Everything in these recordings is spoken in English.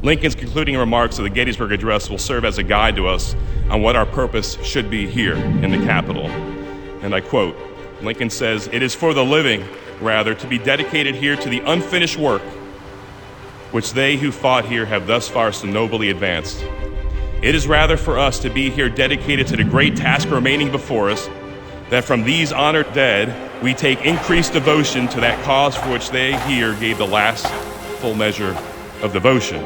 Lincoln's concluding remarks of the Gettysburg Address will serve as a guide to us on what our purpose should be here in the Capitol. And I quote, Lincoln says, "It is for the living, rather, to be dedicated here to the unfinished work which they who fought here have thus far so nobly advanced. It is rather for us to be here dedicated to the great task remaining before us, that from these honored dead we take increased devotion to that cause for which they here gave the last full measure of devotion.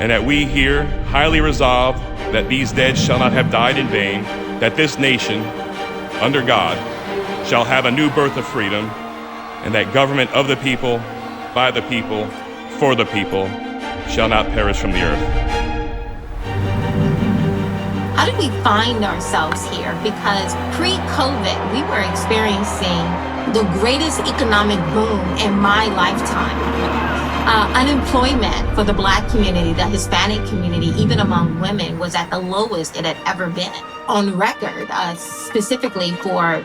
And that we here highly resolve that these dead shall not have died in vain, that this nation, under God, shall have a new birth of freedom, and that government of the people, by the people, for the people, shall not perish from the earth." How did we find ourselves here? Because pre-COVID, we were experiencing the greatest economic boom in my lifetime. Unemployment for the Black community, the Hispanic community, even among women, was at the lowest it had ever been on record, specifically for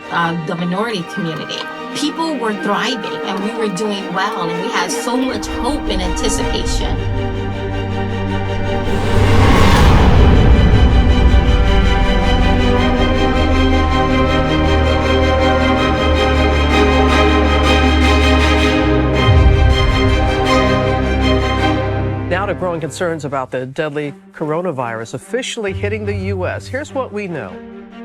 the minority community. People were thriving and we were doing well, and we had so much hope and anticipation. Now to growing concerns about the deadly coronavirus officially hitting the U.S. Here's what we know.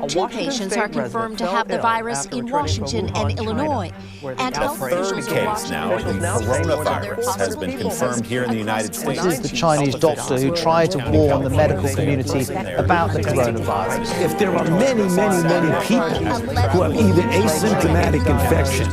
Two patients are confirmed to have the virus in Washington and Illinois. And health officials in Washington now the coronavirus has been confirmed here in the United States. This is the Chinese doctor who tried to warn the medical community about the coronavirus. If there are many people who have either asymptomatic infection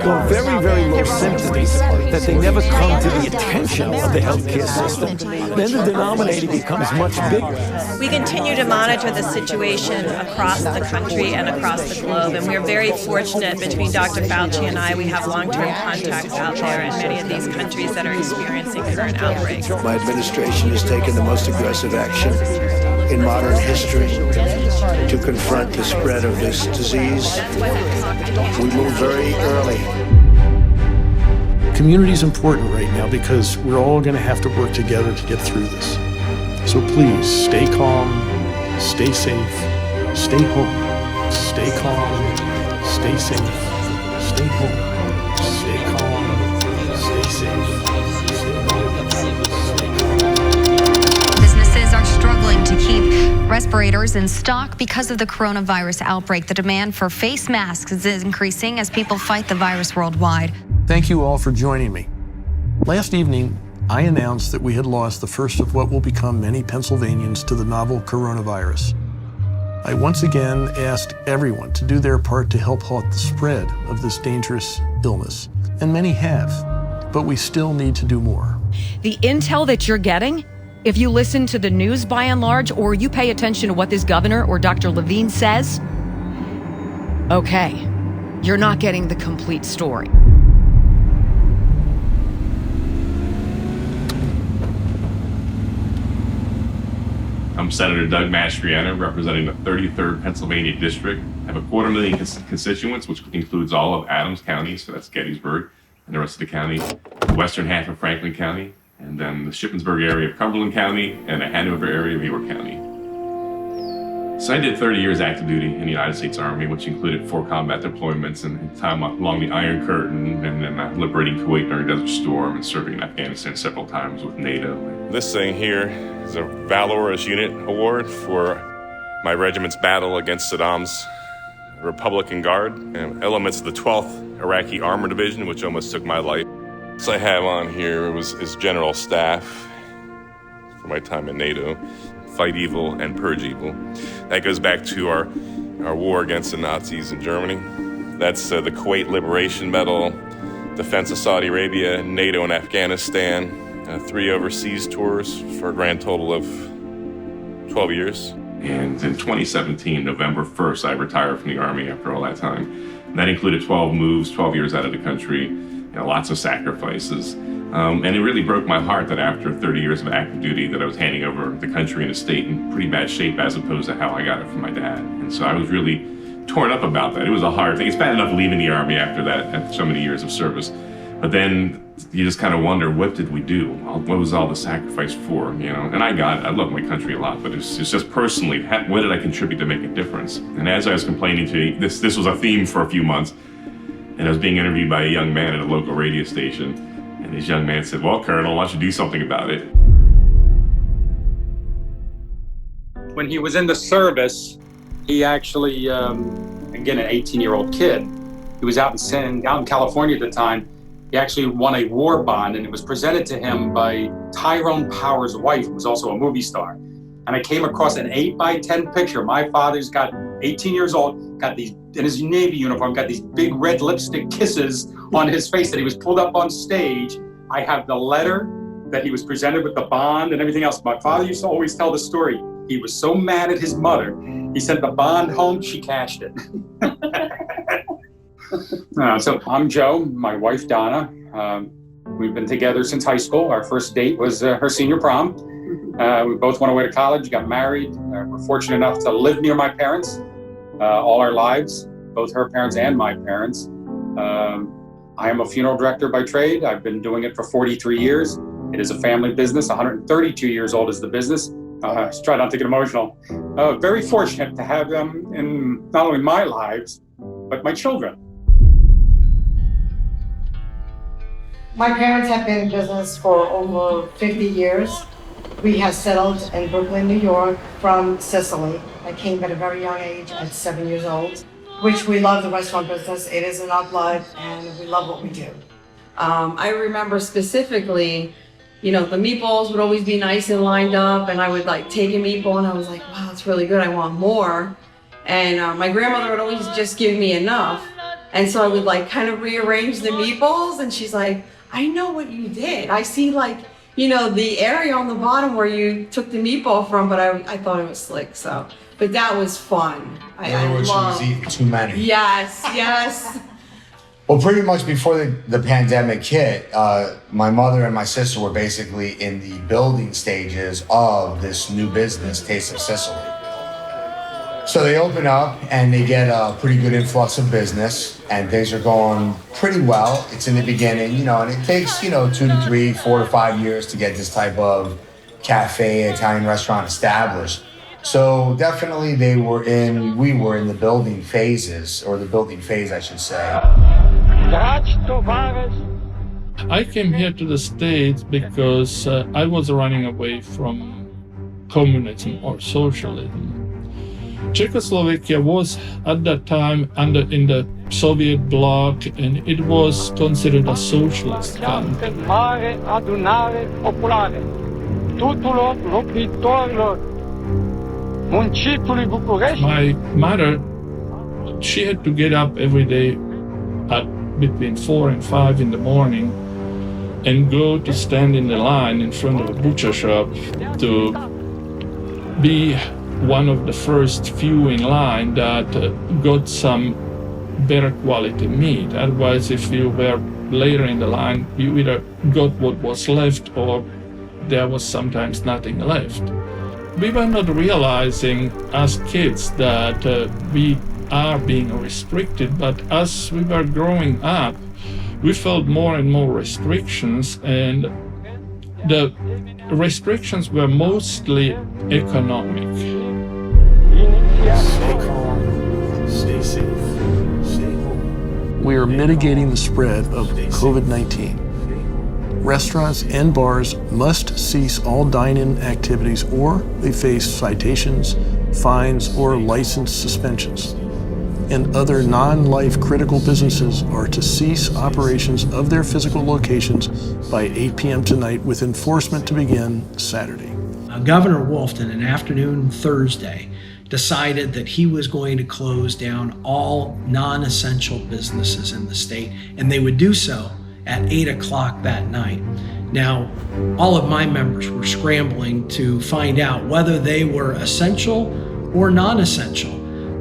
or very, very low symptoms that they never come to the attention of the healthcare system, then the denominator becomes much bigger. We continue to monitor the situation across the country and across the globe, and we're very fortunate between Dr. Fauci and I. We have long-term contacts out there in many of these countries that are experiencing current outbreaks. My administration has taken the most aggressive action in modern history to confront the spread of this disease. We moved very early. Community is important right now because we're all going to have to work together to get through this. So please stay calm, stay safe, stay home, stay calm, stay safe, stay home, stay calm, stay safe, stay home, stay calm. Businesses are struggling to keep respirators in stock because of the coronavirus outbreak. The demand for face masks is increasing as people fight the virus worldwide. Thank you all for joining me. Last evening, I announced that we had lost the first of what will become many Pennsylvanians to the novel coronavirus. I once again asked everyone to do their part to help halt the spread of this dangerous illness, and many have, but we still need to do more. The intel that you're getting, if you listen to the news by and large, or you pay attention to what this governor or Dr. Levine says, okay, you're not getting the complete story. I'm Senator Doug Mastriano, representing the 33rd Pennsylvania District. I have a 250,000 constituents, which includes all of Adams County, so that's Gettysburg, and the rest of the county, the western half of Franklin County, and then the Shippensburg area of Cumberland County, and the Hanover area of York County. So I did 30 years active duty in the United States Army, which included 4 combat deployments and time along the Iron Curtain, and then liberating Kuwait during Desert Storm, and serving in Afghanistan several times with NATO. This thing here is a Valorous Unit Award for my regiment's battle against Saddam's Republican Guard, and elements of the 12th Iraqi Armor Division, which almost took my life. So I have on here is General Staff for my time in NATO. Fight evil and purge evil. That goes back to our war against the Nazis in Germany. That's the Kuwait Liberation Medal, defense of Saudi Arabia, NATO and Afghanistan, 3 overseas tours for a grand total of 12 years. And in 2017, November 1st, I retired from the Army after all that time. And that included 12 moves, 12 years out of the country, lots of sacrifices. And it really broke my heart that after 30 years of active duty that I was handing over the country and the state in pretty bad shape as opposed to how I got it from my dad. And so I was really torn up about that. It was a hard thing. It's bad enough leaving the Army after that, after so many years of service. But then you just kind of wonder, what did we do? What was all the sacrifice for, you know? And I love my country a lot, but it's just personally, what did I contribute to make a difference? And as I was complaining to you, this was a theme for a few months, and I was being interviewed by a young man at a local radio station, and this young man said, well, Colonel, why don't you do something about it? When he was in the service, he actually, again, an 18-year-old kid, he was out in California at the time. He actually won a war bond, and it was presented to him by Tyrone Power's wife, who was also a movie star. And I came across an 8x10 picture. My father's got 18 years old, got these, in his Navy uniform, got these big red lipstick kisses on his face that he was pulled up on stage. I have the letter that he was presented with the bond and everything else. My father used to always tell the story. He was so mad at his mother, he sent the bond home, she cashed it. So I'm Joe, my wife Donna. We've been together since high school. Our first date was her senior prom. We both went away to college, got married. We're fortunate enough to live near my parents all our lives, both her parents and my parents. I am a funeral director by trade. I've been doing it for 43 years. It is a family business. 132 years old is the business. Just try not to get emotional. Very fortunate to have them in not only my lives, but my children. My parents have been in business for over 50 years. We have settled in Brooklyn, New York from Sicily. I came at a very young age, at 7 years old, which we love the restaurant business. It is in our blood and we love what we do. I remember specifically, you know, the meatballs would always be nice and lined up, and I would like take a meatball and I was like, wow, that's really good, I want more. And my grandmother would always just give me enough. And so I would like kind of rearrange the meatballs, and she's like, I know what you did. I see like, you know, the area on the bottom where you took the meatball from, but I thought it was slick, so. But that was fun. In other words, she was eating too many. Yes, yes. Well, pretty much before the pandemic hit, my mother and my sister were basically in the building stages of this new business, Taste of Sicily. So they open up and they get a pretty good influx of business, and things are going pretty well. It's in the beginning, you know, and it takes, you know, 2 to 3, 4 to 5 years to get this type of cafe, Italian restaurant established. So definitely we were in the building phases, or the building phase, I should say. I came here to the States because I was running away from communism or socialism. Czechoslovakia was at that time in the Soviet bloc, and it was considered a socialist country. My mother, she had to get up every day at between 4 and 5 in the morning and go to stand in the line in front of a butcher shop to be one of the first few in line that got some better quality meat. Otherwise, if you were later in the line, you either got what was left or there was sometimes nothing left. We were not realizing as kids that we are being restricted, but as we were growing up, we felt more and more restrictions, and the restrictions were mostly economic. Stay calm, stay safe, stay home. We are mitigating the spread of COVID-19. Restaurants and bars must cease all dine-in activities, or they face citations, fines, or license suspensions. And other non-life critical businesses are to cease operations of their physical locations by 8 p.m. tonight, with enforcement to begin Saturday. Governor Wolf, on an afternoon Thursday, decided that he was going to close down all non-essential businesses in the state, and they would do so at 8 o'clock that night. Now, all of my members were scrambling to find out whether they were essential or non-essential.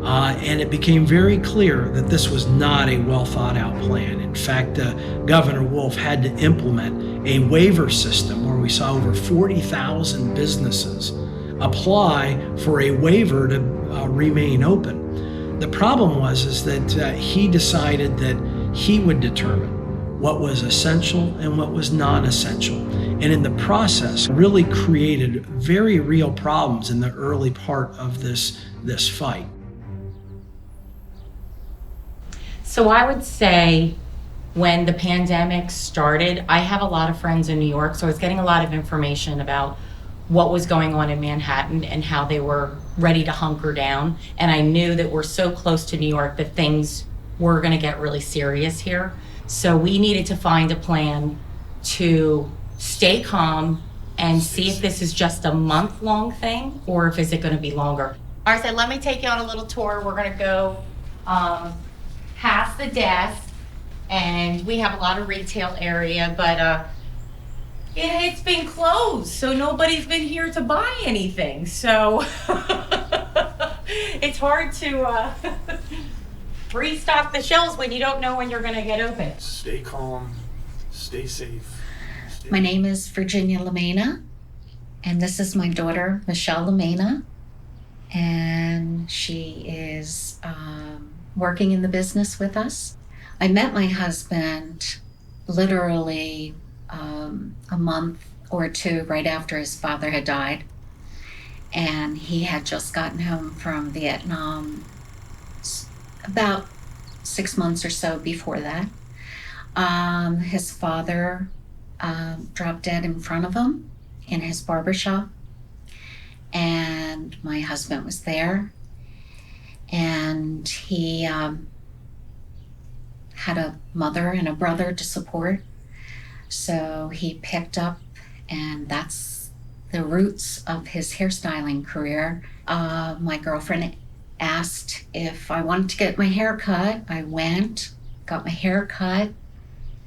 And it became very clear that this was not a well thought out plan. In fact, Governor Wolf had to implement a waiver system where we saw over 40,000 businesses apply for a waiver to remain open. The problem was that he decided that he would determine what was essential and what was non-essential. And in the process, really created very real problems in the early part of this fight. So I would say when the pandemic started, I have a lot of friends in New York, so I was getting a lot of information about what was going on in Manhattan and how they were ready to hunker down. And I knew that we're so close to New York that things were gonna get really serious here. So we needed to find a plan to stay calm and see if this is just a month-long thing or if is it gonna be longer. I said, let me take you on a little tour. We're gonna go past the desk, and we have a lot of retail area, but it's been closed, so nobody's been here to buy anything. So it's hard to restock the shelves when you don't know when you're gonna get open. Stay calm, stay safe. My name is Virginia Lamena, and this is my daughter, Michelle Lamena, and she is working in the business with us. I met my husband literally a month or two right after his father had died, and he had just gotten home from Vietnam about 6 months or so before that. His father dropped dead in front of him in his barbershop, and my husband was there, and he had a mother and a brother to support. So he picked up, and that's the roots of his hairstyling career. My girlfriend asked if I wanted to get my hair cut. I went, got my hair cut.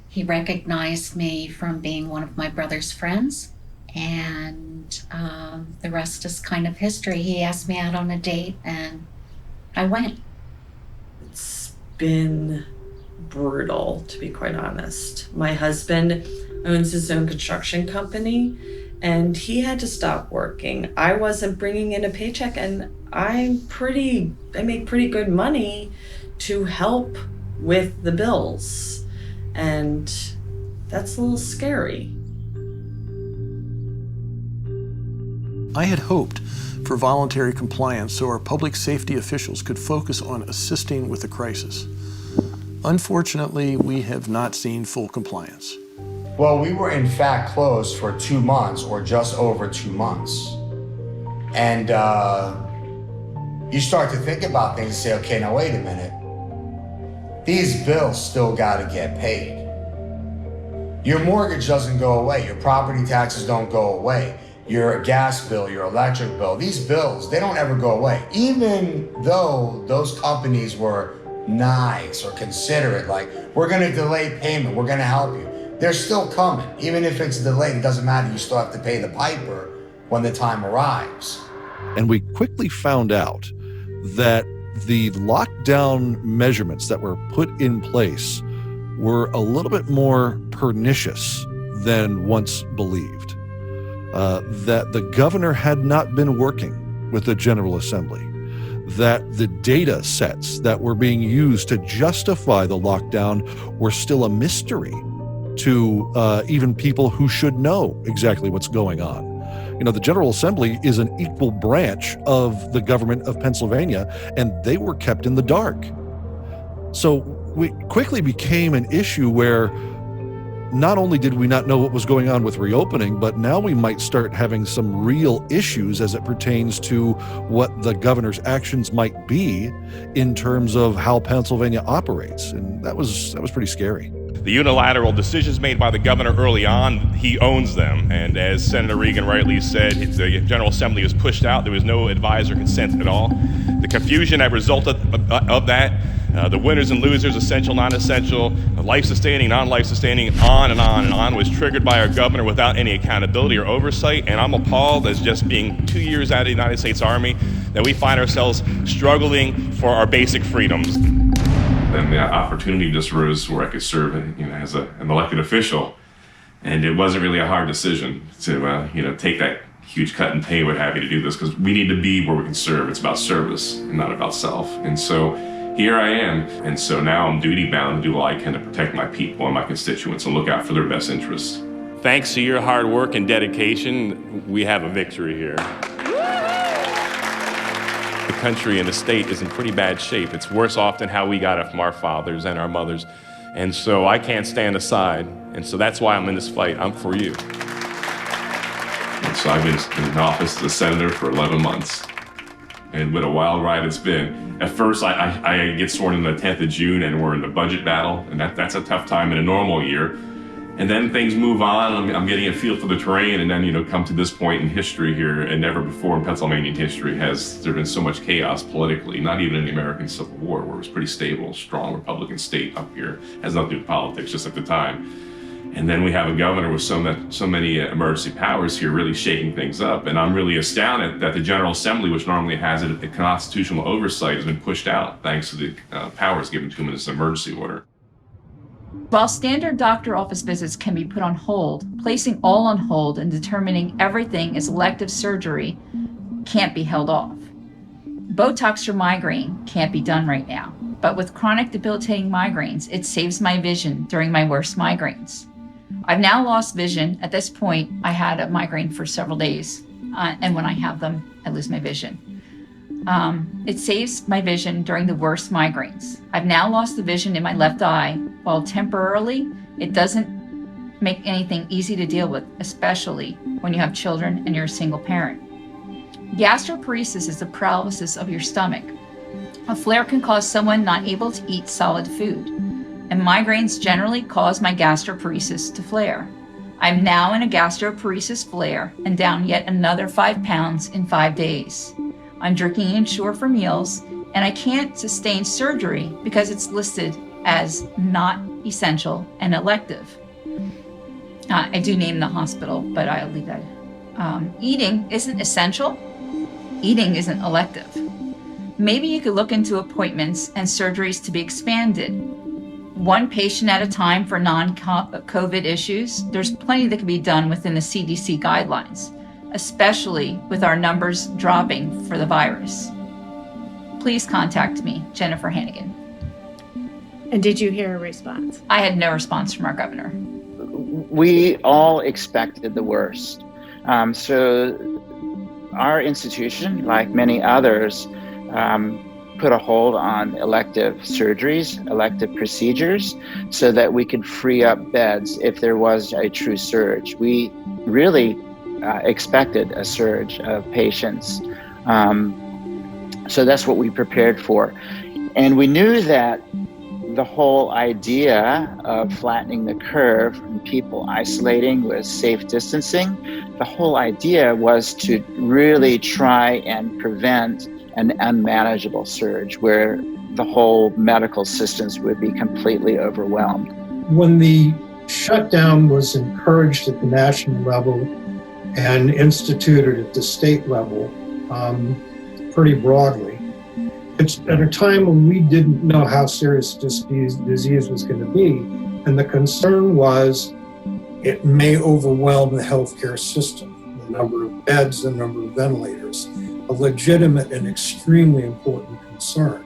He recognized me from being one of my brother's friends, and the rest is kind of history. He asked me out on a date, and I went. It's been brutal, to be quite honest. My husband owns his own construction company, and he had to stop working. I wasn't bringing in a paycheck, and I make pretty good money to help with the bills, and that's a little scary. I had hoped for voluntary compliance so our public safety officials could focus on assisting with the crisis. Unfortunately, we have not seen full compliance. Well, we were in fact closed for 2 months or just over 2 months. And you start to think about things and say, okay, now wait a minute. These bills still gotta get paid. Your mortgage doesn't go away. Your property taxes don't go away. Your gas bill, your electric bill, these bills, they don't ever go away. Even though those companies were nice or considerate, like, we're gonna delay payment, we're gonna help you. They're still coming. Even if it's delayed, it doesn't matter. You still have to pay the piper when the time arrives. And we quickly found out that the lockdown measurements that were put in place were a little bit more pernicious than once believed. That the governor had not been working with the General Assembly, that the data sets that were being used to justify the lockdown were still a mystery to even people who should know exactly what's going on. You know, the General Assembly is an equal branch of the government of Pennsylvania, and they were kept in the dark. So we quickly became an issue where not only did we not know what was going on with reopening, but now we might start having some real issues as it pertains to what the governor's actions might be in terms of how Pennsylvania operates. And that was pretty scary. The unilateral decisions made by the governor early on, he owns them. And as Senator Regan rightly said, the General Assembly was pushed out. There was no advisor consent at all. The confusion that resulted of that, the winners and losers, essential, non-essential, life-sustaining, non-life-sustaining, on and on and on, was triggered by our governor without any accountability or oversight. And I'm appalled, as just being 2 years out of the United States Army, that we find ourselves struggling for our basic freedoms. And the opportunity just arose where I could serve, as an elected official, and it wasn't really a hard decision to, take that huge cut in pay, what have you, to do this, because we need to be where we can serve. It's about service and not about self. And so here I am. And so now I'm duty bound to do all I can to protect my people and my constituents and look out for their best interests. Thanks to your hard work and dedication, we have a victory here. The country and the state is in pretty bad shape. It's worse off than how we got it from our fathers and our mothers. And so I can't stand aside. And so that's why I'm in this fight. I'm for you. And so I've been in office as a senator for 11 months. And what a wild ride it's been. At first, I get sworn in the 10th of June and we're in the budget battle. And that's a tough time in a normal year. And then things move on. I'm getting a feel for the terrain, and then come to this point in history here, and never before in Pennsylvania history has there been so much chaos politically. Not even in the American Civil War, where it was pretty stable, strong Republican state up here. Has nothing to do with politics, just at the time. And then we have a governor with so many emergency powers here, really shaking things up. And I'm really astounded that the General Assembly, which normally has a constitutional oversight, has been pushed out thanks to the powers given to him in this emergency order. While standard doctor office visits can be put on hold, placing all on hold and determining everything is elective surgery can't be held off. Botox for migraine can't be done right now, but with chronic debilitating migraines, it saves my vision during my worst migraines. I've now lost vision. At this point, I had a migraine for several days, and when I have them, I lose my vision. It saves my vision during the worst migraines. I've now lost the vision in my left eye. While temporarily, it doesn't make anything easy to deal with, especially when you have children and you're a single parent. Gastroparesis is the paralysis of your stomach. A flare can cause someone not able to eat solid food, and migraines generally cause my gastroparesis to flare. I'm now in a gastroparesis flare and down yet another 5 pounds in 5 days. I'm drinking Ensure for meals, and I can't sustain surgery because it's listed as not essential and elective. I do name the hospital, but I'll leave that. Eating isn't essential. Eating isn't elective. Maybe you could look into appointments and surgeries to be expanded. One patient at a time for non-COVID issues. There's plenty that can be done within the CDC guidelines, especially with our numbers dropping for the virus. Please contact me, Jennifer Hannigan. And did you hear a response? I had no response from our governor. We all expected the worst. So our institution, like many others, put a hold on elective surgeries, elective procedures, so that we could free up beds if there was a true surge. We really expected a surge of patients. So that's what we prepared for. And we knew that the whole idea of flattening the curve and people isolating with safe distancing, the whole idea was to really try and prevent an unmanageable surge where the whole medical systems would be completely overwhelmed. When the shutdown was encouraged at the national level and instituted at the state level pretty broadly, it's at a time when we didn't know how serious this disease was going to be. And the concern was it may overwhelm the healthcare system, the number of beds, the number of ventilators, a legitimate and extremely important concern.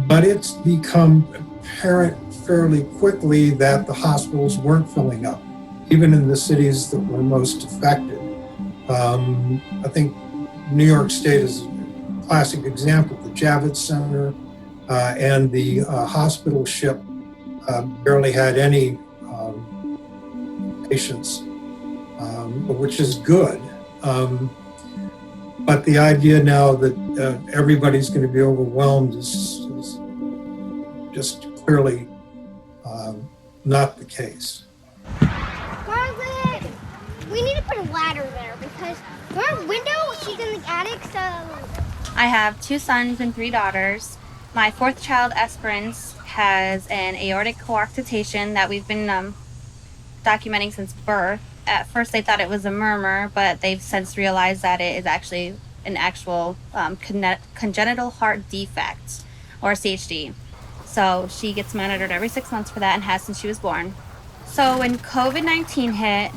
But it's become apparent fairly quickly that the hospitals weren't filling up, even in the cities that were most affected. I think New York State is a classic example. The Javits Center and the hospital ship barely had any patients, which is good. But the idea now that everybody's going to be overwhelmed is just clearly not the case. Margaret, we need to put a ladder there because our window, she's in the attic, so... I have 2 sons and 3 daughters. My 4th child, Esperance, has an aortic coarctation that we've been documenting since birth. At first they thought it was a murmur, but they've since realized that it is actually an actual congenital heart defect, or CHD. So she gets monitored every 6 months for that and has since she was born. So when COVID-19 hit,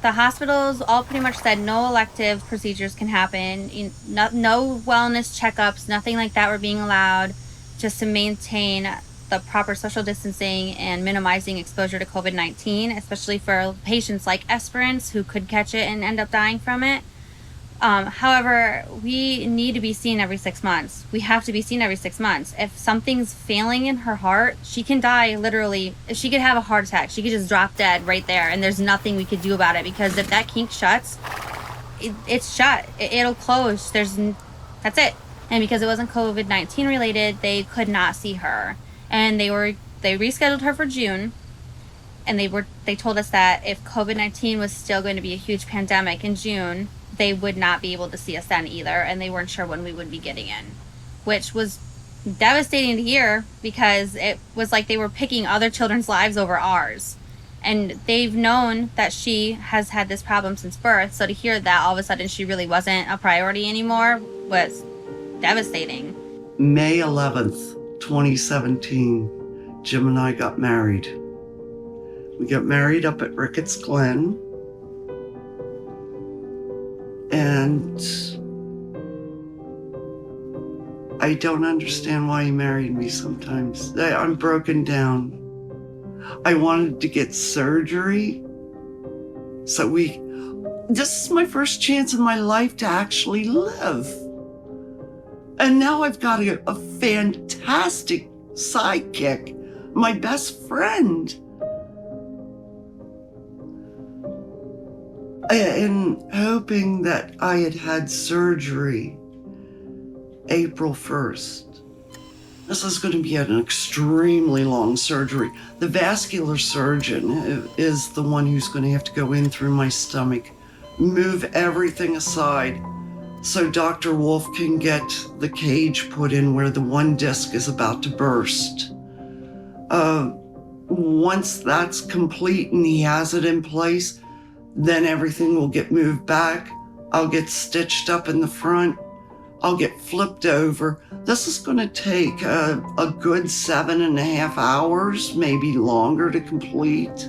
the hospitals all pretty much said no elective procedures can happen, no wellness checkups, nothing like that were being allowed. just to maintain the proper social distancing and minimizing exposure to COVID-19, especially for patients like Esperance who could catch it and end up dying from it. However, we need to be seen every 6 months. We have to be seen every 6 months. If something's failing in her heart, she can die literally. She could have a heart attack. She could just drop dead right there, and there's nothing we could do about it, because if that kink shuts, it's shut. It'll close. That's it. And because it wasn't COVID-19 related, they could not see her. And they rescheduled her for June. And they told us that if COVID-19 was still going to be a huge pandemic in June, they would not be able to see us then either, and they weren't sure when we would be getting in, which was devastating to hear, because it was like they were picking other children's lives over ours. And they've known that she has had this problem since birth, so to hear that all of a sudden she really wasn't a priority anymore was devastating. May 11th, 2017, Jim and I got married. We got married up at Ricketts Glen. And I don't understand why he married me sometimes. I'm broken down. I wanted to get surgery. So this is my first chance in my life to actually live. And now I've got a fantastic sidekick, my best friend. And hoping that I had surgery April 1st. This is going to be an extremely long surgery. The vascular surgeon is the one who's going to have to go in through my stomach, move everything aside so Dr. Wolf can get the cage put in where the one disc is about to burst. Once that's complete and he has it in place, then everything will get moved back. I'll get stitched up in the front. I'll get flipped over. This is going to take a good 7.5 hours, maybe longer to complete.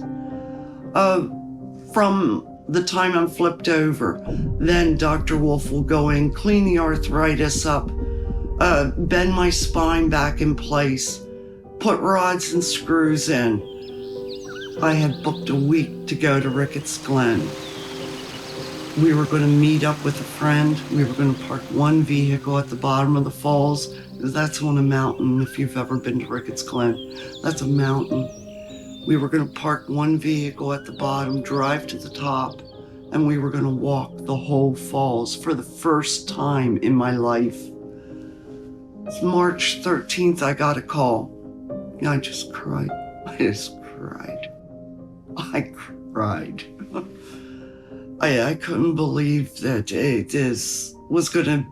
From the time I'm flipped over, then Dr. Wolf will go in, clean the arthritis up, bend my spine back in place, put rods and screws in. I had booked a week to go to Ricketts Glen. We were going to meet up with a friend. We were going to park one vehicle at the bottom of the falls. That's on a mountain, if you've ever been to Ricketts Glen. That's a mountain. We were going to park one vehicle at the bottom, drive to the top, and we were going to walk the whole falls for the first time in my life. It's March 13th, I got a call. And I just cried. I cried. I couldn't believe that it was gonna,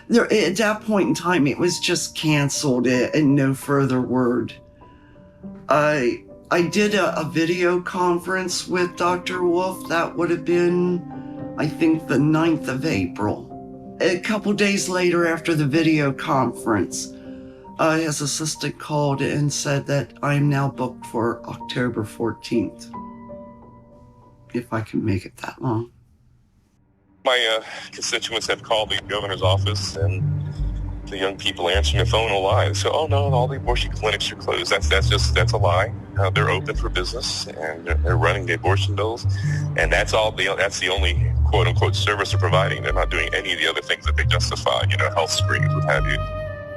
at that point in time, it was just canceled and no further word. I did a video conference with Dr. Wolf. That would have been, I think, the 9th of April. A couple days later after the video conference, his assistant called and said that I'm now booked for October 14th. If I can make it that long. My constituents have called the governor's office, and the young people answering the phone will lie. They say, "Oh no, all the abortion clinics are closed." That's a lie. They're open for business, and they're running the abortion bills, and that's the only quote unquote service they're providing. They're not doing any of the other things that they justify, health screenings, what have you.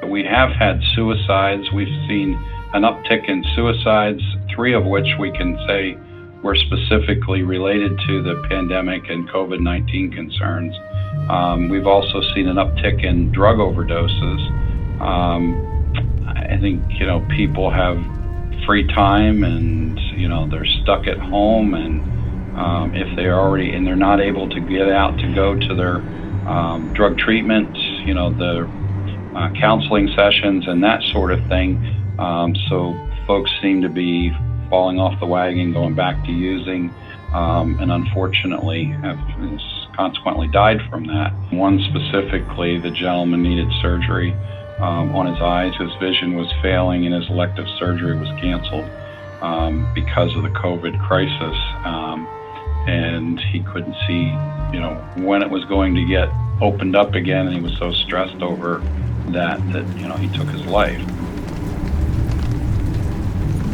We have had suicides. We've seen an uptick in suicides, 3 of which we can say were specifically related to the pandemic and COVID-19 concerns. We've also seen an uptick in drug overdoses. I think, people have free time and, they're stuck at home, and if they're not able to get out to go to their drug treatment, the counseling sessions and that sort of thing. So folks seem to be falling off the wagon, going back to using, and unfortunately have consequently died from that. One specifically, the gentleman needed surgery on his eyes. His vision was failing and his elective surgery was canceled because of the COVID crisis. And he couldn't see, when it was going to get opened up again, and he was so stressed over that he took his life.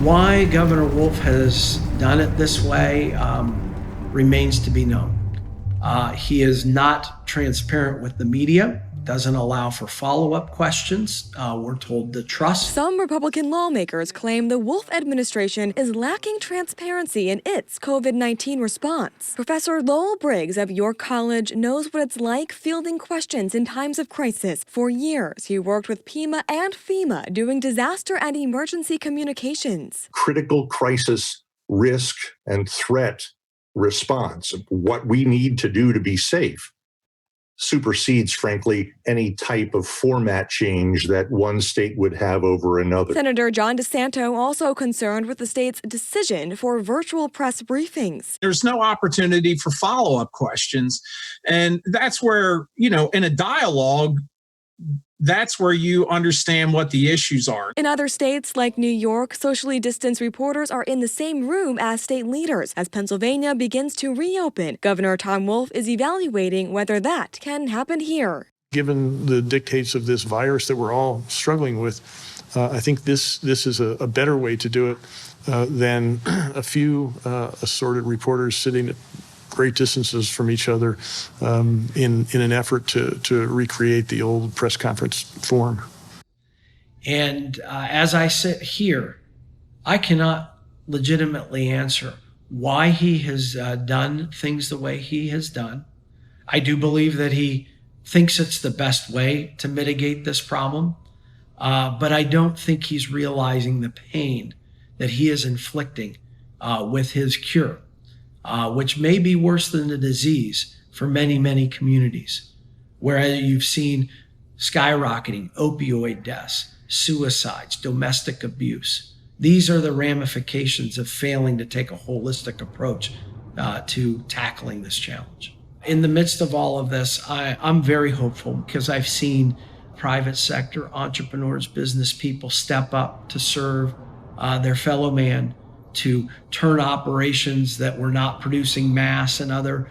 Why Governor Wolf has done it this way remains to be known. He is not transparent with the media, doesn't allow for follow-up questions. We're told to trust. Some Republican lawmakers claim the Wolf administration is lacking transparency in its COVID-19 response. Professor Lowell Briggs of York College knows what it's like fielding questions in times of crisis. For years, he worked with PEMA and FEMA doing disaster and emergency communications. Critical crisis risk and threat response, what we need to do to be safe, supersedes, frankly, any type of format change that one state would have over another. Senator John DeSanto also concerned with the state's decision for virtual press briefings. There's no opportunity for follow-up questions. And that's where, in a dialogue, that's where you understand what the issues are. In other states like New York, socially distanced reporters are in the same room as state leaders. As Pennsylvania begins to reopen, Governor Tom Wolf is evaluating whether that can happen here. Given the dictates of this virus that we're all struggling with, I think this is a better way to do it than a few assorted reporters sitting at great distances from each other in an effort to recreate the old press conference form. And as I sit here, I cannot legitimately answer why he has done things the way he has done. I do believe that he thinks it's the best way to mitigate this problem, but I don't think he's realizing the pain that he is inflicting with his cure. Which may be worse than the disease for many, many communities, where you've seen skyrocketing opioid deaths, suicides, domestic abuse. These are the ramifications of failing to take a holistic approach to tackling this challenge. In the midst of all of this, I'm very hopeful because I've seen private sector entrepreneurs, business people step up to serve their fellow man, to turn operations that were not producing masks and other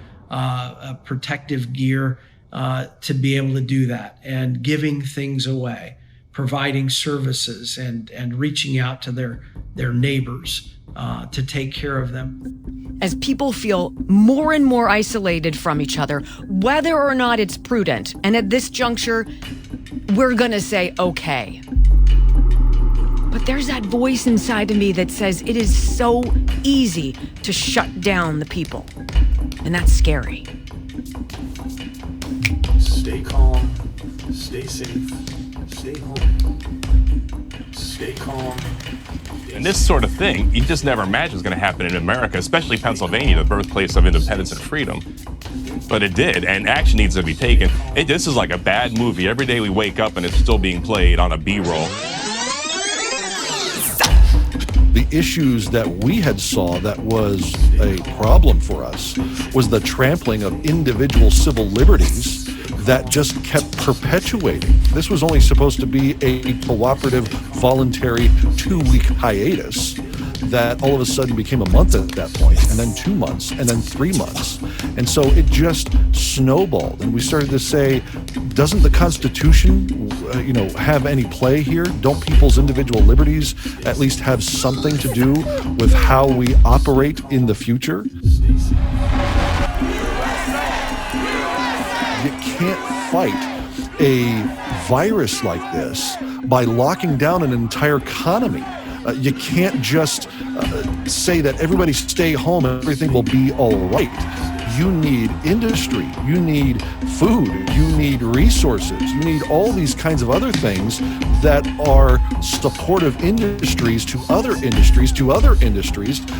protective gear to be able to do that, and giving things away, providing services and reaching out to their neighbors to take care of them. As people feel more and more isolated from each other, whether or not it's prudent, and at this juncture, we're gonna say, okay. But there's that voice inside of me that says it is so easy to shut down the people. And that's scary. Stay calm, stay safe, stay home, stay calm. And this sort of thing, you just never imagined was going to happen in America, especially Pennsylvania, the birthplace of independence and freedom. But it did, and action needs to be taken. This is like a bad movie. Every day we wake up and it's still being played on a B-roll. The issues that we had saw that was a problem for us was the trampling of individual civil liberties that just kept perpetuating. This was only supposed to be a cooperative, voluntary 2-week hiatus that all of a sudden became a month at that point, and then 2 months, and then 3 months. And so it just snowballed, and we started to say, doesn't the Constitution, have any play here? Don't people's individual liberties at least have something to do with how we operate in the future? You can't fight a virus like this by locking down an entire economy. You can't just say that everybody stay home and everything will be all right. You need industry, you need food, you need resources, you need all these kinds of other things that are supportive industries to other industries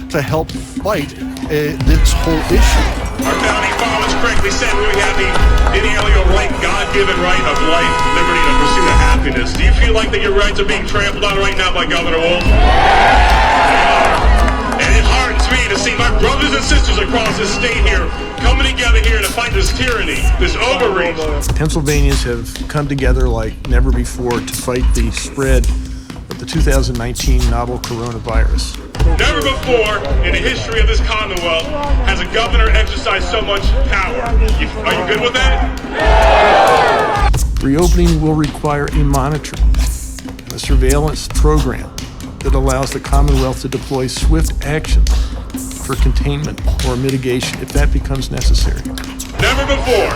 to help fight this whole issue. Our founding fathers correctly said we have the inalienable right, God-given right of life, liberty, and the pursuit of happiness. Do you feel like that your rights are being trampled on right now by Governor Wolf? And it heartens me to see my brothers and sisters across this state here coming together here to fight this tyranny, this overreach. Pennsylvanians have come together like never before to fight the spread of the 2019 novel coronavirus. Never before in the history of this Commonwealth has a governor exercised so much power. Are you good with that? Reopening will require a monitoring and a surveillance program that allows the Commonwealth to deploy swift action for containment or mitigation if that becomes necessary. Never before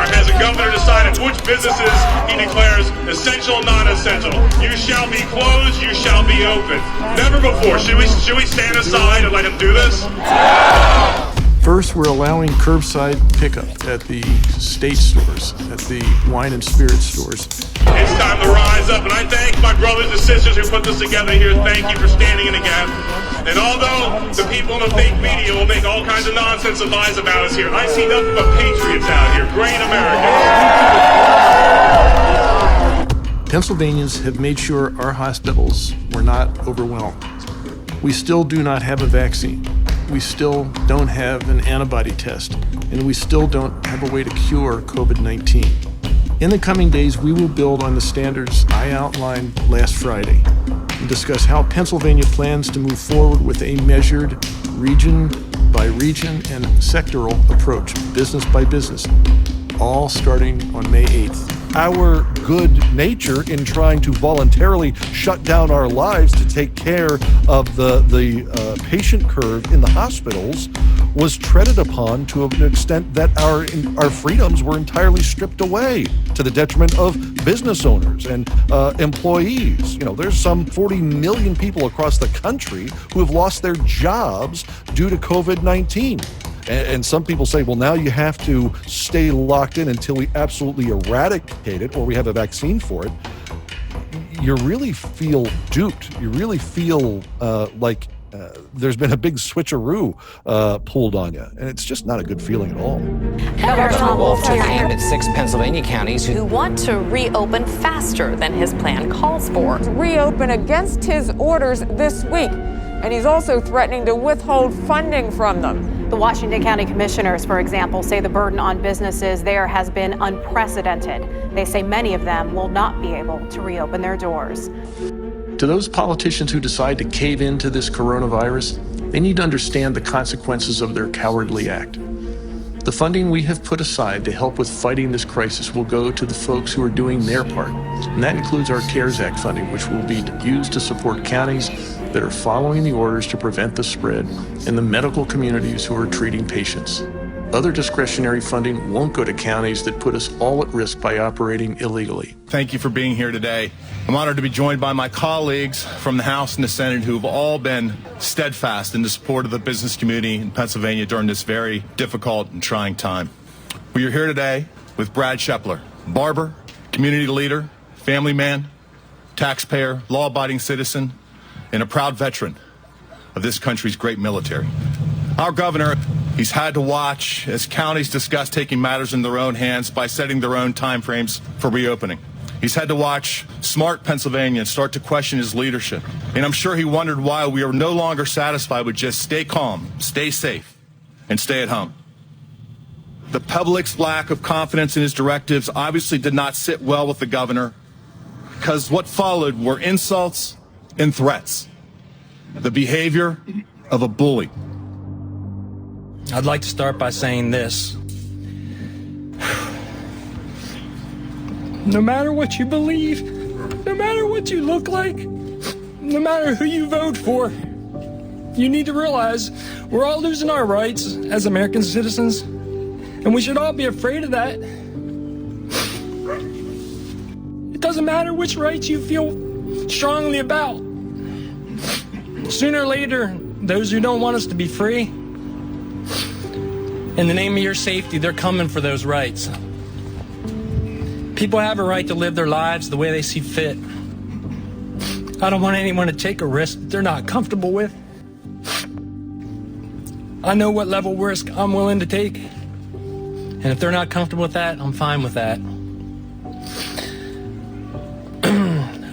has a governor decided which businesses he declares essential and non-essential. You shall be closed, you shall be open. Never before. Should we stand aside and let him do this? First, we're allowing curbside pickup at the state stores, at the wine and spirit stores. It's time to rise up, and I thank my brothers and sisters who put this together here. Thank you for standing in the gap. And although the people in the fake media will make all kinds of nonsense and lies about us here, I see nothing but patriots out here, great Americans. Pennsylvanians have made sure our hospitals were not overwhelmed. We still do not have a vaccine. We still don't have an antibody test, and we still don't have a way to cure COVID-19. In the coming days, we will build on the standards I outlined last Friday and discuss how Pennsylvania plans to move forward with a measured region by region and sectoral approach, business by business, all starting on May 8th. Our good nature in trying to voluntarily shut down our lives to take care of the patient curve in the hospitals was treaded upon to an extent that our freedoms were entirely stripped away to the detriment of business owners and employees. You know, there's some 40 million people across the country who have lost their jobs due to COVID-19. And some people say, well, now you have to stay locked in until we absolutely eradicate it or we have a vaccine for it. You really feel duped. You really feel like there's been a big switcheroo pulled on you. And it's just not a good feeling at all. Governor Tom Wolf took aim at 6 Pennsylvania counties who want to reopen faster than his plan calls for. Reopen against his orders this week. And he's also threatening to withhold funding from them. The Washington County Commissioners, for example, say the burden on businesses there has been unprecedented. They say many of them will not be able to reopen their doors. To those politicians who decide to cave into this coronavirus, they need to understand the consequences of their cowardly act. The funding we have put aside to help with fighting this crisis will go to the folks who are doing their part, and that includes our CARES Act funding, which will be used to support counties that are following the orders to prevent the spread and the medical communities who are treating patients. Other discretionary funding won't go to counties that put us all at risk by operating illegally. Thank you for being here today. I'm honored to be joined by my colleagues from the House and the Senate who have all been steadfast in the support of the business community in Pennsylvania during this very difficult and trying time. We are here today with Brad Shepler, barber, community leader, family man, taxpayer, law-abiding citizen, and a proud veteran of this country's great military. Our governor, he's had to watch as counties discuss taking matters in their own hands by setting their own timeframes for reopening. He's had to watch smart Pennsylvanians start to question his leadership. And I'm sure he wondered why we are no longer satisfied with just stay calm, stay safe, and stay at home. The public's lack of confidence in his directives obviously did not sit well with the governor, because what followed were insults and threats, the behavior of a bully. I'd like to start by saying this. No matter what you believe, no matter what you look like, no matter who you vote for, you need to realize we're all losing our rights as American citizens, and we should all be afraid of that. It doesn't matter which rights you feel strongly about. Sooner or later, those who don't want us to be free, in the name of your safety, they're coming for those rights. People have a right to live their lives the way they see fit. I don't want anyone to take a risk that they're not comfortable with. I know what level risk I'm willing to take. And if they're not comfortable with that, I'm fine with that.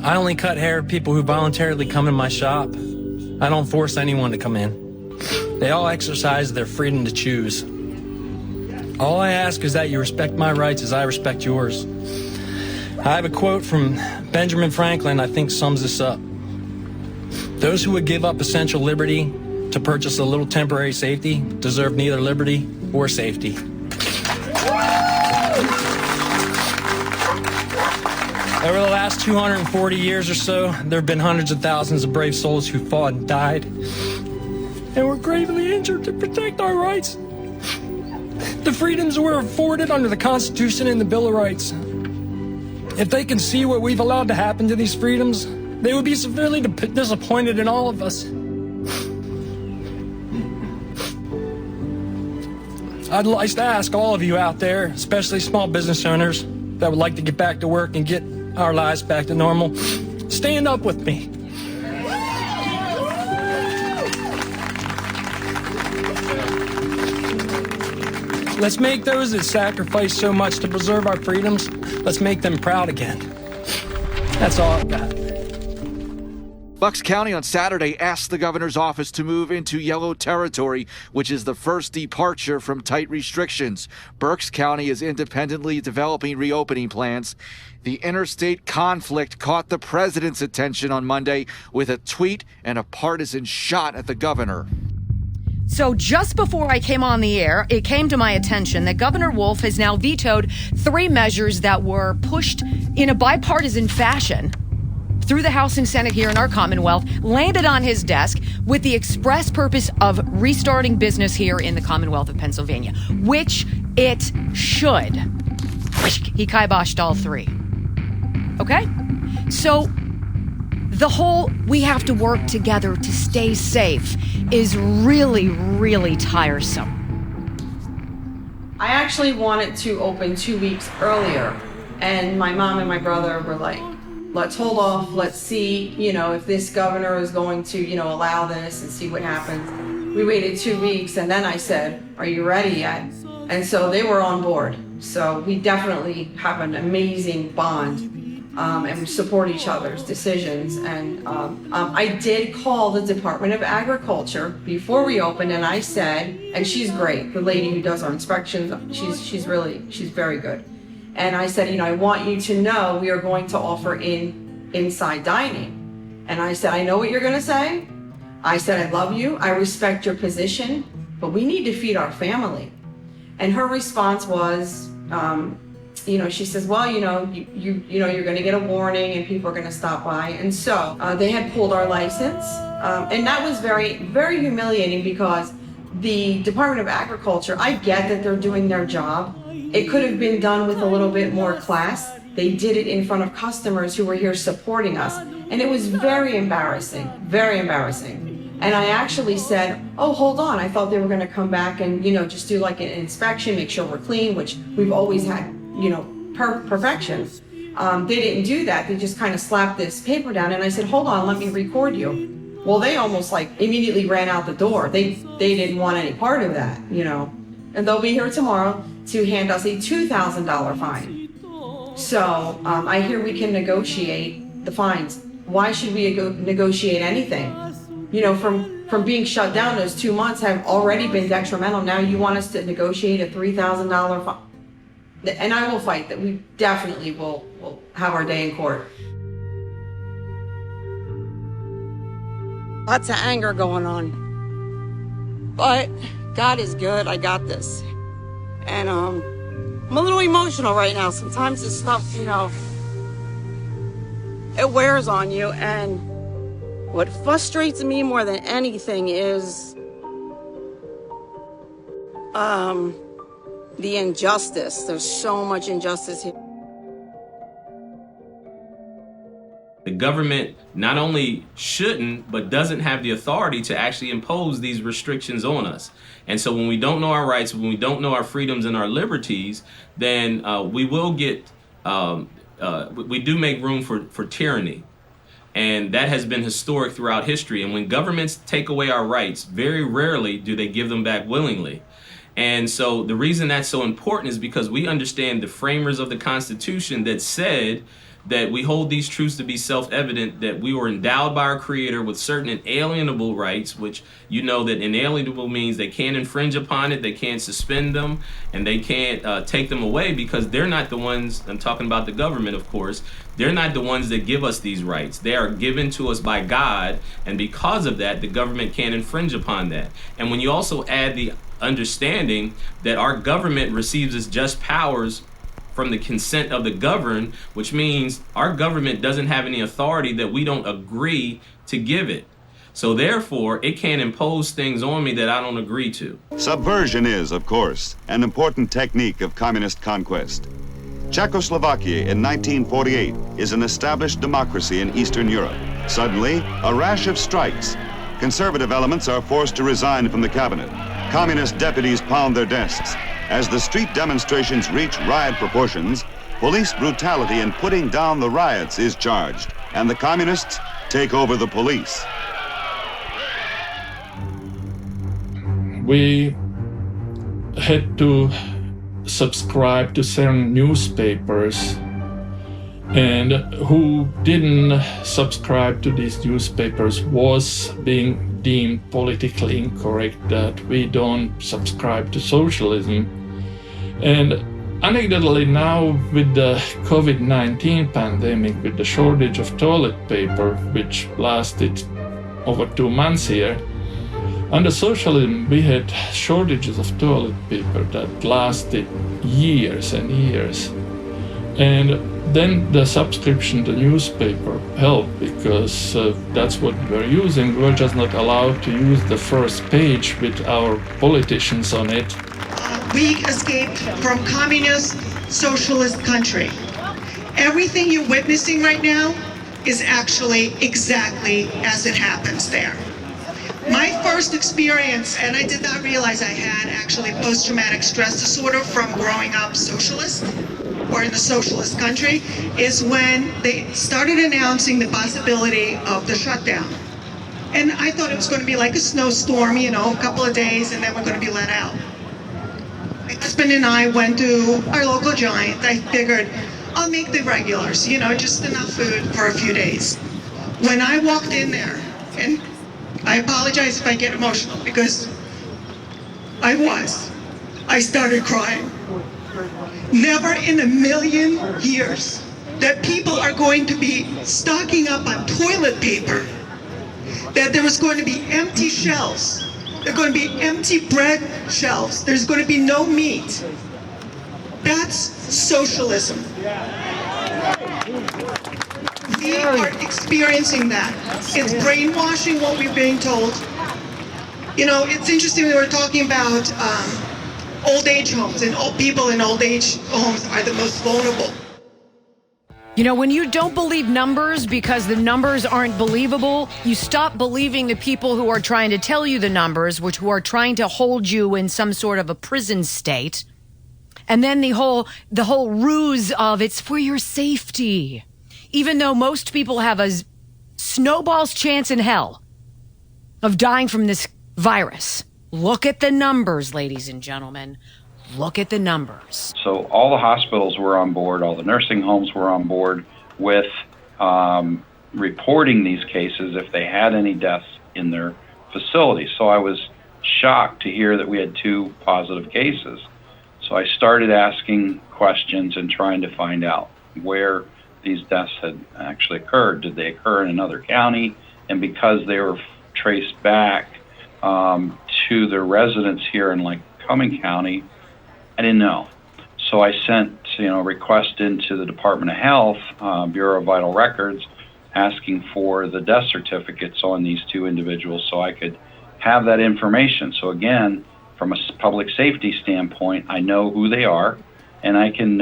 I only cut hair of people who voluntarily come in my shop. I don't force anyone to come in. They all exercise their freedom to choose. All I ask is that you respect my rights as I respect yours. I have a quote from Benjamin Franklin I think sums this up. Those who would give up essential liberty to purchase a little temporary safety deserve neither liberty or safety. Over the last 240 years or so, there have been hundreds of thousands of brave souls who fought and died, and were gravely injured to protect our rights. The freedoms we're afforded under the Constitution and the Bill of Rights. If they can see what we've allowed to happen to these freedoms, they would be severely disappointed in all of us. I'd like to ask all of you out there, especially small business owners that would like to get back to work and get our lives back to normal, stand up with me. Let's make those that sacrifice so much to preserve our freedoms, let's make them proud again. That's all I've got. Bucks County on Saturday asked the governor's office to move into yellow territory, which is the first departure from tight restrictions. Berks County is independently developing reopening plans. The interstate conflict caught the president's attention on Monday with a tweet and a partisan shot at the governor. So just before I came on the air, it came to my attention that Governor Wolf has now vetoed 3 measures that were pushed in a bipartisan fashion through the House and Senate here in our Commonwealth, landed on his desk with the express purpose of restarting business here in the Commonwealth of Pennsylvania, which it should. He kiboshed all 3. Okay? So the whole we have to work together to stay safe is really, really tiresome. I actually wanted to open 2 weeks earlier, and my mom and my brother were like, let's hold off, let's see, if this governor is going to, allow this and see what happens. We waited 2 weeks, and then I said, are you ready yet? And so they were on board. So we definitely have an amazing bond, and we support each other's decisions. And I did call the Department of Agriculture before we opened, and I said, and she's great, the lady who does our inspections, she's very good. And I said, I want you to know we are going to offer inside dining. And I said, I know what you're going to say. I said, I love you. I respect your position, but we need to feed our family. And her response was, she says, well, you're going to get a warning and people are going to stop by. And so they had pulled our license. And that was very, very humiliating because the Department of Agriculture, I get that they're doing their job. It could have been done with a little bit more class. They did it in front of customers who were here supporting us. And it was very embarrassing, very embarrassing. And I actually said, oh, hold on. I thought they were going to come back and, just do like an inspection, make sure we're clean, which we've always had, perfection. They didn't do that. They just kind of slapped this paper down. And I said, hold on, let me record you. Well, they almost immediately ran out the door. They didn't want any part of that, And they'll be here tomorrow to hand us a $2,000 fine. So I hear we can negotiate the fines. Why should we negotiate anything? From being shut down, those 2 months have already been detrimental. Now you want us to negotiate a $3,000 fine? And I will fight that. We definitely will have our day in court. Lots of anger going on. But God is good. I got this. And I'm a little emotional right now. Sometimes this stuff, it wears on you. And what frustrates me more than anything is the injustice. There's so much injustice here. The government not only shouldn't, but doesn't have the authority to actually impose these restrictions on us. And so when we don't know our rights, when we don't know our freedoms and our liberties, then we will get, we do make room for tyranny. And that has been historic throughout history. And when governments take away our rights, very rarely do they give them back willingly. And so the reason that's so important is because we understand the framers of the Constitution that said that we hold these truths to be self-evident, that we were endowed by our Creator with certain inalienable rights, which that inalienable means they can't infringe upon it, they can't suspend them, and they can't take them away because they're not the ones, I'm talking about the government, of course, they're not the ones that give us these rights. They are given to us by God, and because of that, the government can't infringe upon that. And when you also add the understanding that our government receives its just powers from the consent of the governed, which means our government doesn't have any authority that we don't agree to give it. So therefore, it can't impose things on me that I don't agree to. Subversion is, of course, an important technique of communist conquest. Czechoslovakia in 1948 is an established democracy in Eastern Europe. Suddenly, a rash of strikes. Conservative elements are forced to resign from the cabinet. Communist deputies pound their desks. As the street demonstrations reach riot proportions, police brutality in putting down the riots is charged, and the communists take over the police. We had to subscribe to certain newspapers, and who didn't subscribe to these newspapers was being deemed politically incorrect, that we don't subscribe to socialism. And anecdotally now, with the COVID-19 pandemic, with the shortage of toilet paper, which lasted over 2 months here, under socialism, we had shortages of toilet paper that lasted years and years. And then the subscription to newspaper helped, because that's what we were using. We were just not allowed to use the first page with our politicians on it. We escaped from communist, socialist country. Everything you're witnessing right now is actually exactly as it happens there. My first experience, and I did not realize I had actually post-traumatic stress disorder from growing up socialist or in the socialist country, is when they started announcing the possibility of the shutdown. And I thought it was going to be like a snowstorm, you know, a couple of days, and then we're going to be let out. My husband and I went to our local Giant. I figured I'll make the regulars, you know, just enough food for a few days. When I walked in there, and I apologize if I get emotional, because I started crying. Never in a million years that people are going to be stocking up on toilet paper, that there was going to be empty shelves, there are going to be empty bread shelves, there's going to be no meat. That's socialism. We are experiencing that. It's brainwashing what we're being told. You know, it's interesting, we were talking about old age homes, and people in old age homes are the most vulnerable. You know, when you don't believe numbers because the numbers aren't believable, you stop believing the people who are trying to tell you the numbers, who are trying to hold you in some sort of a prison state. And then the whole ruse of it's for your safety. Even though most people have a snowball's chance in hell of dying from this virus. Look at the numbers, ladies and gentlemen. Look at the numbers. So all the hospitals were on board, all the nursing homes were on board with reporting these cases if they had any deaths in their facilities. So I was shocked to hear that we had 2 positive cases. So I started asking questions and trying to find out where these deaths had actually occurred. Did they occur in another county? And because they were traced back to their residence here in Cumming County, I didn't know. So I sent a request into the Department of Health, Bureau of Vital Records, asking for the death certificates on these 2 individuals so I could have that information. So again, from a public safety standpoint, I know who they are, and I can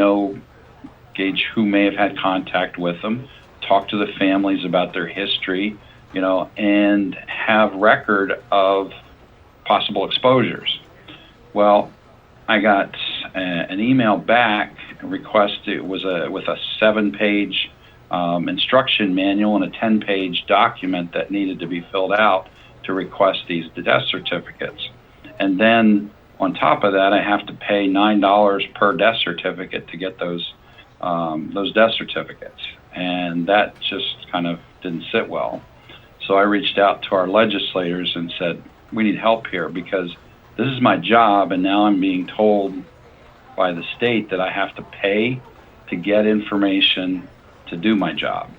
gauge who may have had contact with them, talk to the families about their history, and have record of possible exposures. Well, I got an email back, a request. It was with a 7-page instruction manual and a 10-page document that needed to be filled out to request these death certificates. And then on top of that, I have to pay $9 per death certificate to get those death certificates. And that just kind of didn't sit well. So I reached out to our legislators and said, we need help here because this is my job, and now I'm being told by the state that I have to pay to get information to do my job.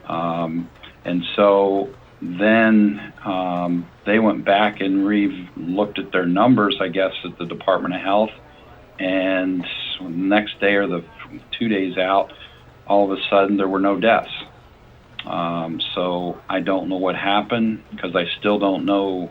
And so then they went back and looked at their numbers, I guess, at the Department of Health. And the next day or the 2 days out, all of a sudden there were no deaths. So I don't know what happened, because I still don't know.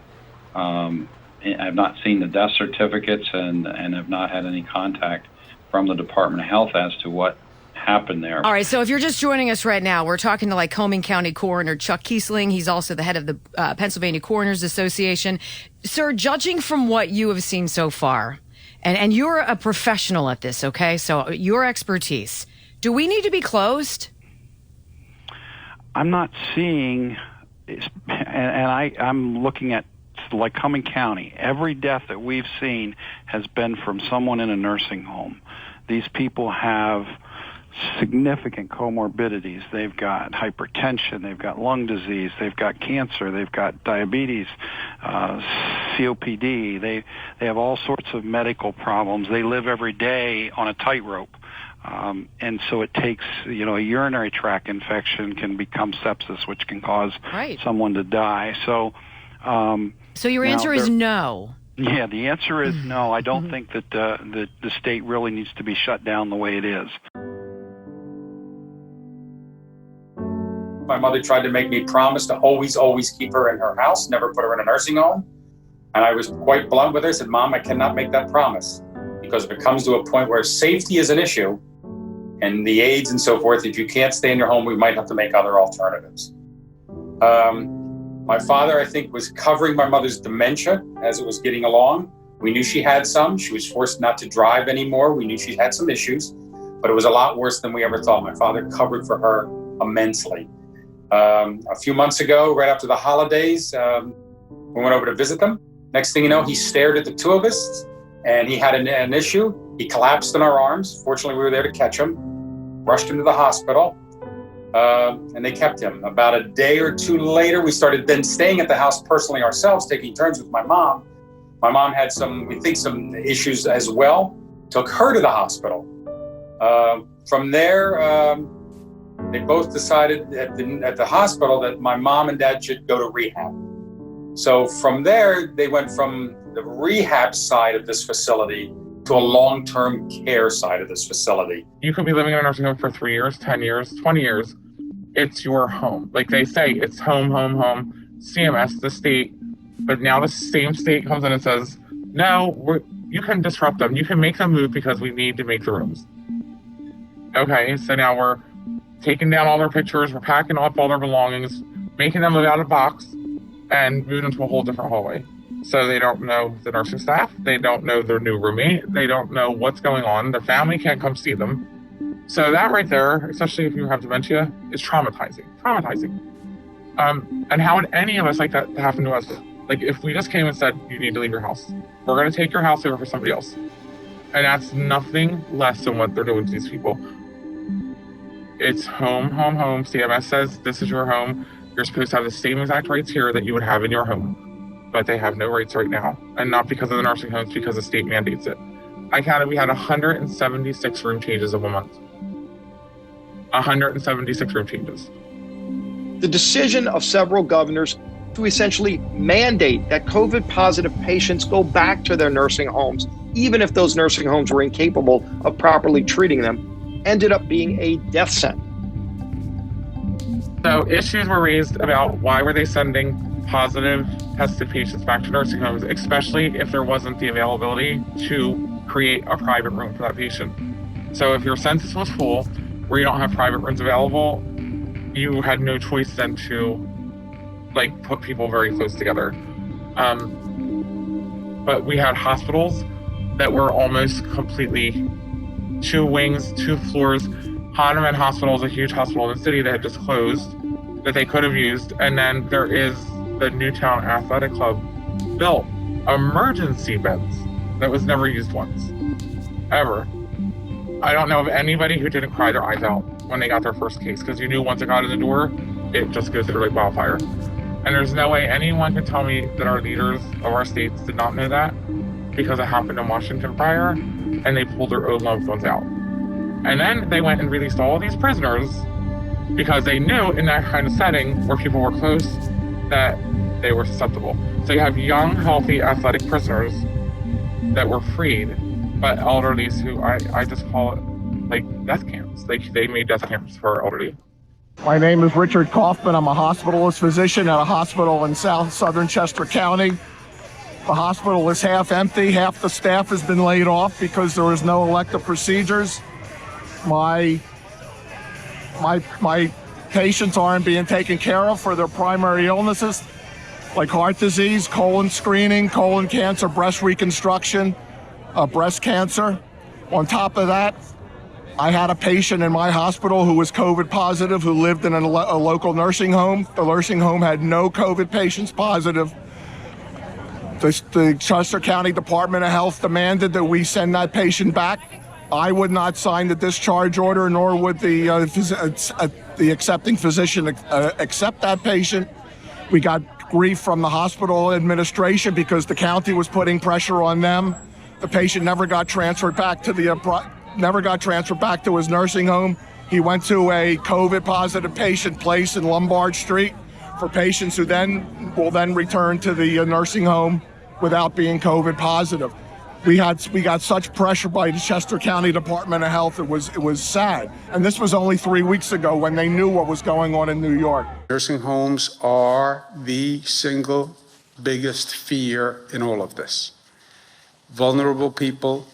I've not seen the death certificates and have not had any contact from the Department of Health as to what happened there. All right, so if you're just joining us right now, we're talking to Lycoming County Coroner Chuck Kiesling. He's also the head of the Pennsylvania Coroners Association. Sir, judging from what you have seen so far, and you're a professional at this, okay? So your expertise, do we need to be closed? I'm not seeing, and I'm looking at Lycoming County. Every death that we've seen has been from someone in a nursing home. These people have significant comorbidities. They've got hypertension, they've got lung disease, they've got cancer, they've got diabetes, COPD. They have all sorts of medical problems. They live every day on a tightrope. And so it takes, a urinary tract infection can become sepsis, which can cause someone to die. So your answer is no. Yeah, the answer is no. I don't think that the state really needs to be shut down the way it is. My mother tried to make me promise to always keep her in her house, never put her in a nursing home. And I was quite blunt with her. I said, Mom, I cannot make that promise, because if it comes to a point where safety is an issue and the aids and so forth, if you can't stay in your home, we might have to make other alternatives. My father, I think, was covering my mother's dementia as it was getting along. We knew she had some. She was forced not to drive anymore. We knew she had some issues, but it was a lot worse than we ever thought. My father covered for her immensely. A few months ago, right after the holidays, we went over to visit them. Next thing you know, he stared at the two of us, and he had an issue. He collapsed in our arms. Fortunately, we were there to catch him, rushed him to the hospital, and they kept him. About a day or two later, we started then staying at the house personally ourselves, taking turns with my mom. My mom had some issues as well, took her to the hospital. From there, they both decided at the hospital that my mom and dad should go to rehab. So from there, they went from the rehab side of this facility to a long-term care side of this facility. You could be living in a nursing home for 3 years, 10 years, 20 years. It's your home. Like they say, it's home. CMS, the state. But now the same state comes in and says, no, you can disrupt them. You can make them move because we need to make the rooms. Okay, so now we're taking down all their pictures, we're packing up all their belongings, making them live out of a box, and moving them to a whole different hallway. So they don't know the nursing staff, they don't know their new roommate, they don't know what's going on, the family can't come see them. So that right there, especially if you have dementia, is traumatizing. And how would any of us like that to happen to us? Like if we just came and said, you need to leave your house. We're gonna take your house over for somebody else. And that's nothing less than what they're doing to these people. It's home. CMS says this is your home. You're supposed to have the same exact rights here that you would have in your home. But they have no rights right now. And not because of the nursing homes, because the state mandates it. I counted, we had 176 room changes of a month. 176 room changes. The decision of several governors to essentially mandate that COVID positive patients go back to their nursing homes, even if those nursing homes were incapable of properly treating them, ended up being a death sentence. So issues were raised about why were they sending positive tested patients back to nursing homes, especially if there wasn't the availability to create a private room for that patient. So if your census was full, where you don't have private rooms available, you had no choice then to put people very close together. But we had hospitals that were almost completely 2 wings, 2 floors. Hahnemann Hospital is a huge hospital in the city that had just closed that they could have used. And then there is the Newtown Athletic Club built emergency beds that was never used once, ever. I don't know of anybody who didn't cry their eyes out when they got their first case, because you knew once it got in the door, it just goes through like wildfire. And there's no way anyone can tell me that our leaders of our states did not know that, because it happened in Washington prior, and they pulled their own loved ones out. And then they went and released all of these prisoners because they knew in that kind of setting where people were close that they were susceptible. So you have young, healthy, athletic prisoners that were freed, but elderlies who I just call it like death camps. They made death camps for elderly. My name is Richard Kaufman. I'm a hospitalist physician at a hospital in southern Chester County. The hospital is half empty. Half the staff has been laid off because there was no elective procedures. My patients aren't being taken care of for their primary illnesses, like heart disease, colon screening, colon cancer, breast reconstruction, breast cancer. On top of that, I had a patient in my hospital who was COVID positive, who lived in a local nursing home. The nursing home had no COVID patients positive. The Chester County Department of Health demanded that we send that patient back. I would not sign the discharge order, nor would the accepting physician accept that patient. We got grief from the hospital administration because the county was putting pressure on them. The patient never got transferred back to his nursing home. He went to a COVID positive patient place in Lombard Street for patients who will then return to the nursing home without being COVID positive. We got such pressure by the Chester County Department of Health. It was sad. And this was only 3 weeks ago when they knew what was going on in New York. Nursing homes are the single biggest fear in all of this. Vulnerable people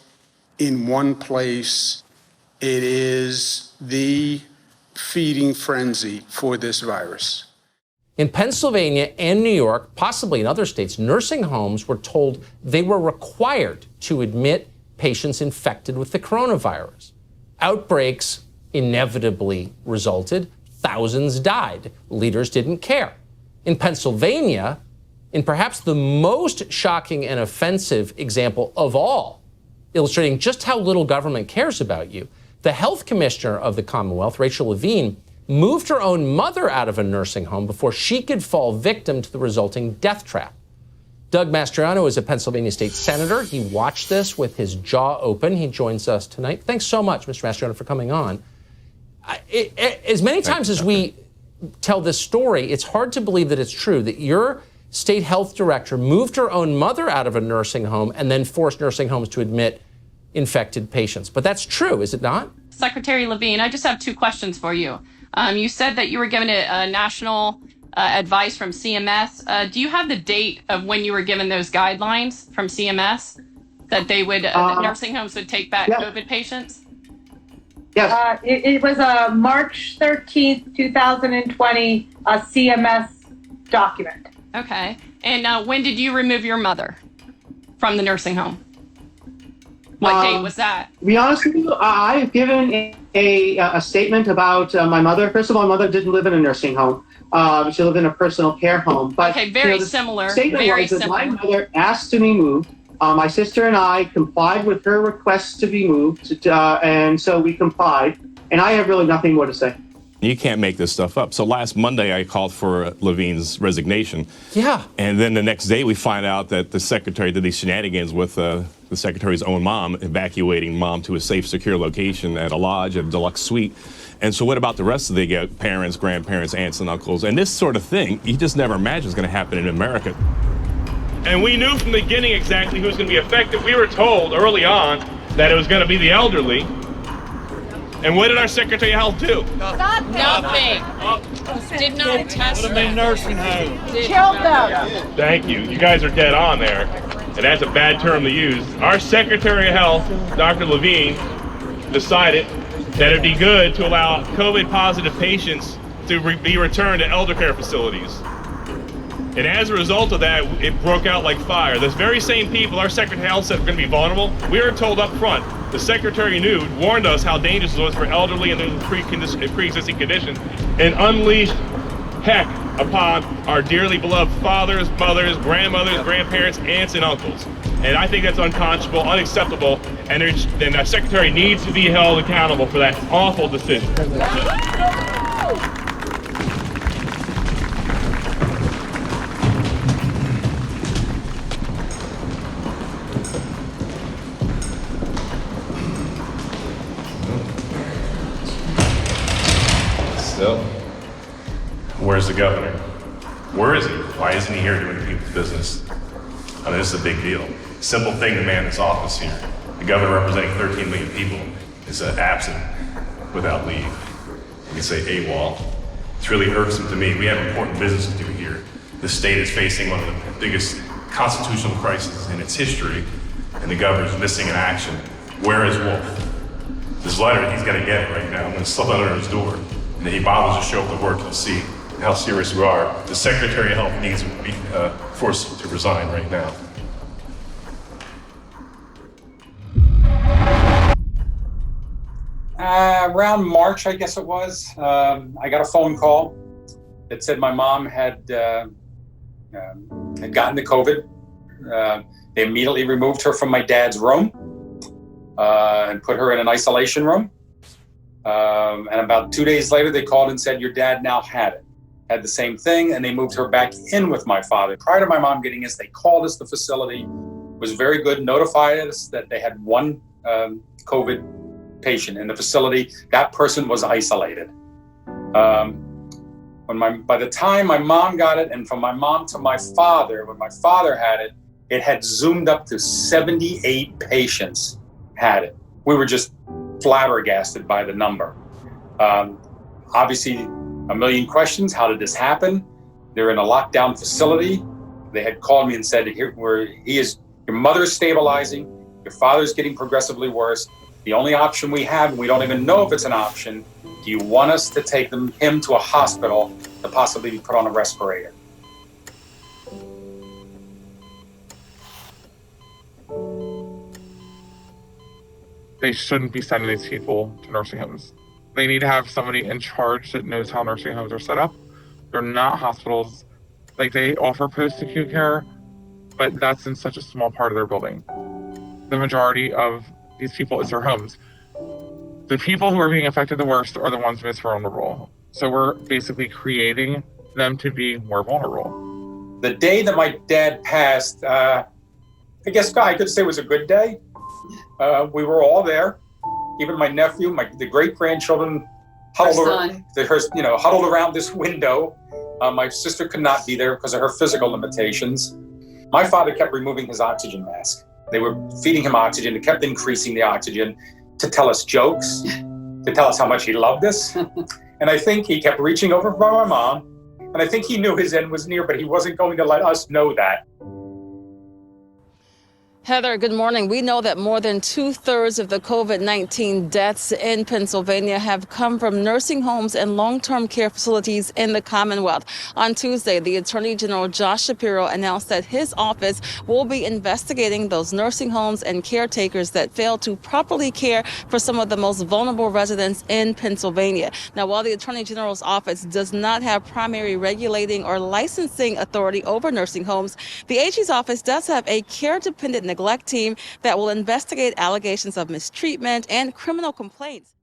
in one place. It is the feeding frenzy for this virus. In Pennsylvania and New York, possibly in other states, nursing homes were told they were required to admit patients infected with the coronavirus. Outbreaks inevitably resulted. Thousands died. Leaders didn't care. In Pennsylvania, in perhaps the most shocking and offensive example of all, illustrating just how little government cares about you, the health commissioner of the Commonwealth, Rachel Levine, moved her own mother out of a nursing home before she could fall victim to the resulting death trap. Doug Mastriano is a Pennsylvania state senator. He watched this with his jaw open. He joins us tonight. Thanks so much, Mr. Mastriano, for coming on. As many times as we tell this story, it's hard to believe that it's true that your state health director moved her own mother out of a nursing home and then forced nursing homes to admit infected patients. But that's true, is it not? Secretary Levine, I just have two questions for you. You said that you were given a national advice from CMS. Do you have the date of when you were given those guidelines from CMS that they would, that nursing homes would take back COVID patients? Yes. It was a March 13th, 2020 CMS document. Okay. And when did you remove your mother from the nursing home? What date was that? To be honest with you, I've given a statement about my mother. First of all, my mother didn't live in a nursing home. She lived in a personal care home. But, okay, very similar. Very similar. My mother asked to be moved. My sister and I complied with her request to be moved, and so we complied. And I have really nothing more to say. You can't make this stuff up. So last Monday, I called for Levine's resignation. Yeah. And then the next day, we find out that the secretary did these shenanigans with the secretary's own mom, evacuating mom to a safe, secure location at a lodge, a deluxe suite. And so what about the rest of the parents, grandparents, aunts, and uncles? And this sort of thing, you just never imagine is going to happen in America. And we knew from the beginning exactly who was going to be affected. We were told early on that it was going to be the elderly. And what did our Secretary of Health do? Nothing. Did not test them. Nursing home. Killed them. Thank you. You guys are dead on there. And that's a bad term to use. Our Secretary of Health, Dr. Levine, decided that it'd be good to allow COVID positive patients to be returned to elder care facilities. And as a result of that, it broke out like fire. Those very same people our Secretary of Health said were going to be vulnerable, we were told up front. The Secretary warned us how dangerous it was for elderly and those with pre-existing conditions, and unleashed heck upon our dearly beloved fathers, mothers, grandmothers, grandparents, aunts, and uncles. And I think that's unconscionable, unacceptable, and the Secretary needs to be held accountable for that awful decision. Still, where's the governor? Where is he? Why isn't he here doing people's business? I mean, this is a big deal. Simple thing to man this office here. The governor representing 13 million people. is absent without leave. You can say AWOL. It's really irksome to me. We have important business to do here. The state is facing one of the biggest constitutional crises in its history, and the governor's missing in action. Where is Wolf? This letter, he's gonna get it right now. I'm gonna slip it under his door. And if he bothers to show up to work, you'll see how serious we are. The Secretary of Health needs to be forced to resign right now. Around March, I guess it was, I got a phone call that said my mom had gotten the COVID. They immediately removed her from my dad's room and put her in an isolation room. And about 2 days later, they called and said, your dad now had the same thing, and they moved her back in with my father. Prior to my mom getting this, they called us, the facility was very good, notified us that they had one COVID patient in the facility. That person was isolated. By the time my mom got it, and from my mom to my father, when my father had it, it had zoomed up to 78 patients had it. We were just flabbergasted by the number. Obviously, a million questions. How did this happen? They're in a lockdown facility. They had called me and said, your mother is stabilizing, your father's getting progressively worse. The only option we have, and we don't even know if it's an option, do you want us to take him to a hospital to possibly be put on a respirator? They shouldn't be sending these people to nursing homes. They need to have somebody in charge that knows how nursing homes are set up. They're not hospitals. Like, they offer post-acute care, but that's in such a small part of their building. The majority of these people is their homes. The people who are being affected the worst are the ones most vulnerable. So we're basically creating them to be more vulnerable. The day that my dad passed, I guess I could say was a good day. We were all there. Even my nephew, the great-grandchildren huddled around this window. My sister could not be there because of her physical limitations. My father kept removing his oxygen mask. They were feeding him oxygen. They kept increasing the oxygen to tell us jokes, to tell us how much he loved us. And I think he kept reaching over for my mom. And I think he knew his end was near, but he wasn't going to let us know that. Heather, good morning. We know that more than 2/3 of the COVID-19 deaths in Pennsylvania have come from nursing homes and long-term care facilities in the Commonwealth. On Tuesday, the Attorney General Josh Shapiro announced that his office will be investigating those nursing homes and caretakers that fail to properly care for some of the most vulnerable residents in Pennsylvania. Now, while the Attorney General's office does not have primary regulating or licensing authority over nursing homes, the AG's office does have a care-dependent neglect team that will investigate allegations of mistreatment and criminal complaints.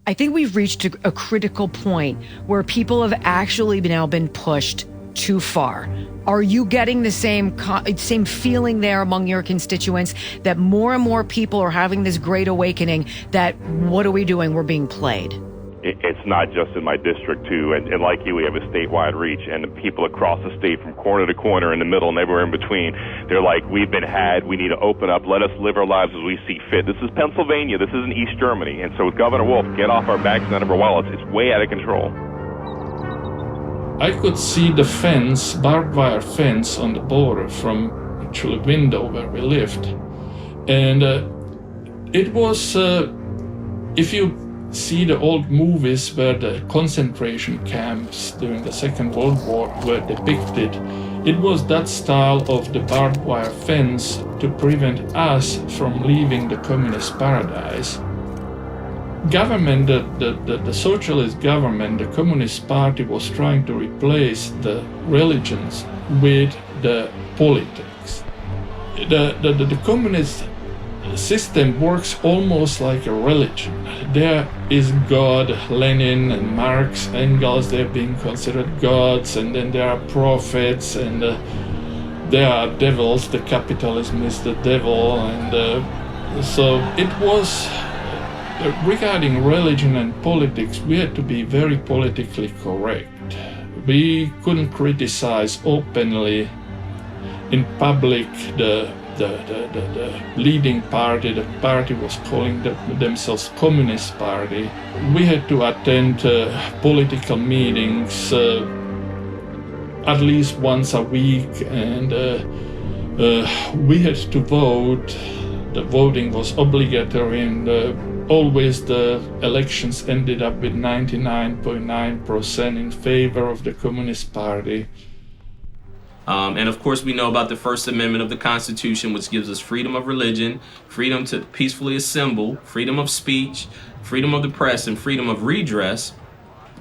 I think we've reached a critical point where people have actually now been pushed too far. Are you getting the same feeling there among your constituents that more and more people are having this great awakening that what are we doing? We're being played. It's not just in my district, too. And like you, we have a statewide reach. And the people across the state from corner to corner, in the middle, and everywhere in between, they're like, we've been had. We need to open up. Let us live our lives as we see fit. This is Pennsylvania. This isn't East Germany. And so with Governor Wolf, get off our backs and out of our wallets. It's way out of control. I could see the fence, barbed wire fence on the border from actually the window where we lived. And it was, if you see the old movies where the concentration camps during the Second World War were depicted, it was that style of the barbed wire fence to prevent us from leaving the communist paradise. Government, the socialist government, the Communist Party was trying to replace the religions with the politics. The communist system works almost like a religion. There is God, Lenin and Marx, Engels, they're being considered gods, and then there are prophets, and there are devils. The capitalism is the devil, and so it was regarding religion and politics, we had to be very politically correct. We couldn't criticize openly in public the the leading party, the party was calling themselves Communist Party. We had to attend political meetings at least once a week, and we had to vote. The voting was obligatory, and always the elections ended up with 99.9% in favor of the Communist Party. And of course, we know about the First Amendment of the Constitution, which gives us freedom of religion, freedom to peacefully assemble, freedom of speech, freedom of the press, and freedom of redress.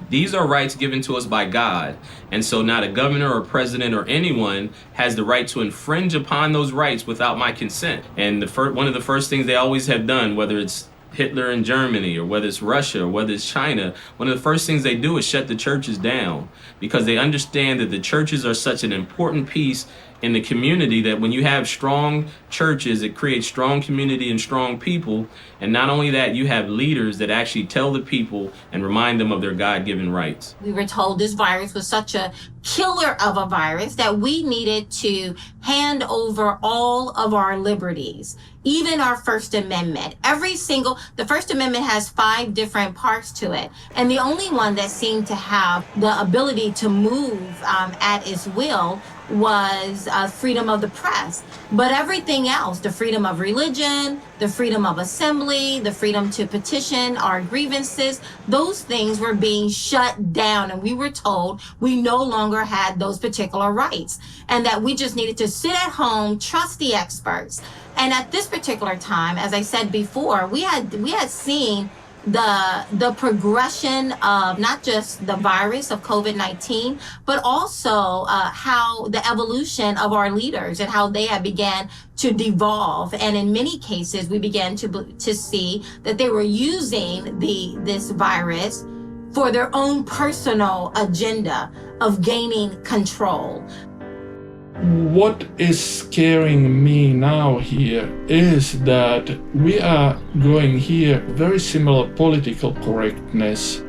These are rights given to us by God. And so not a governor or president or anyone has the right to infringe upon those rights without my consent. And one of the first things they always have done, whether it's Hitler in Germany or whether it's Russia or whether it's China, one of the first things they do is shut the churches down, because they understand that the churches are such an important piece in the community that when you have strong churches, it creates strong community and strong people. And not only that, you have leaders that actually tell the people and remind them of their God-given rights. We were told this virus was such a killer of a virus that we needed to hand over all of our liberties, even our First Amendment. The First Amendment has 5 different parts to it. And the only one that seemed to have the ability to move at its will was freedom of the press. But everything else, the freedom of religion, the freedom of assembly, the freedom to petition our grievances, those things were being shut down. And we were told we no longer had those particular rights, and that we just needed to sit at home, trust the experts. And at this particular time, as I said before, we had seen the progression of not just the virus of COVID-19, but also how the evolution of our leaders and how they have began to devolve. And in many cases, we began to see that they were using this virus for their own personal agenda of gaining control. What is scaring me now here is that we are going here very similar political correctness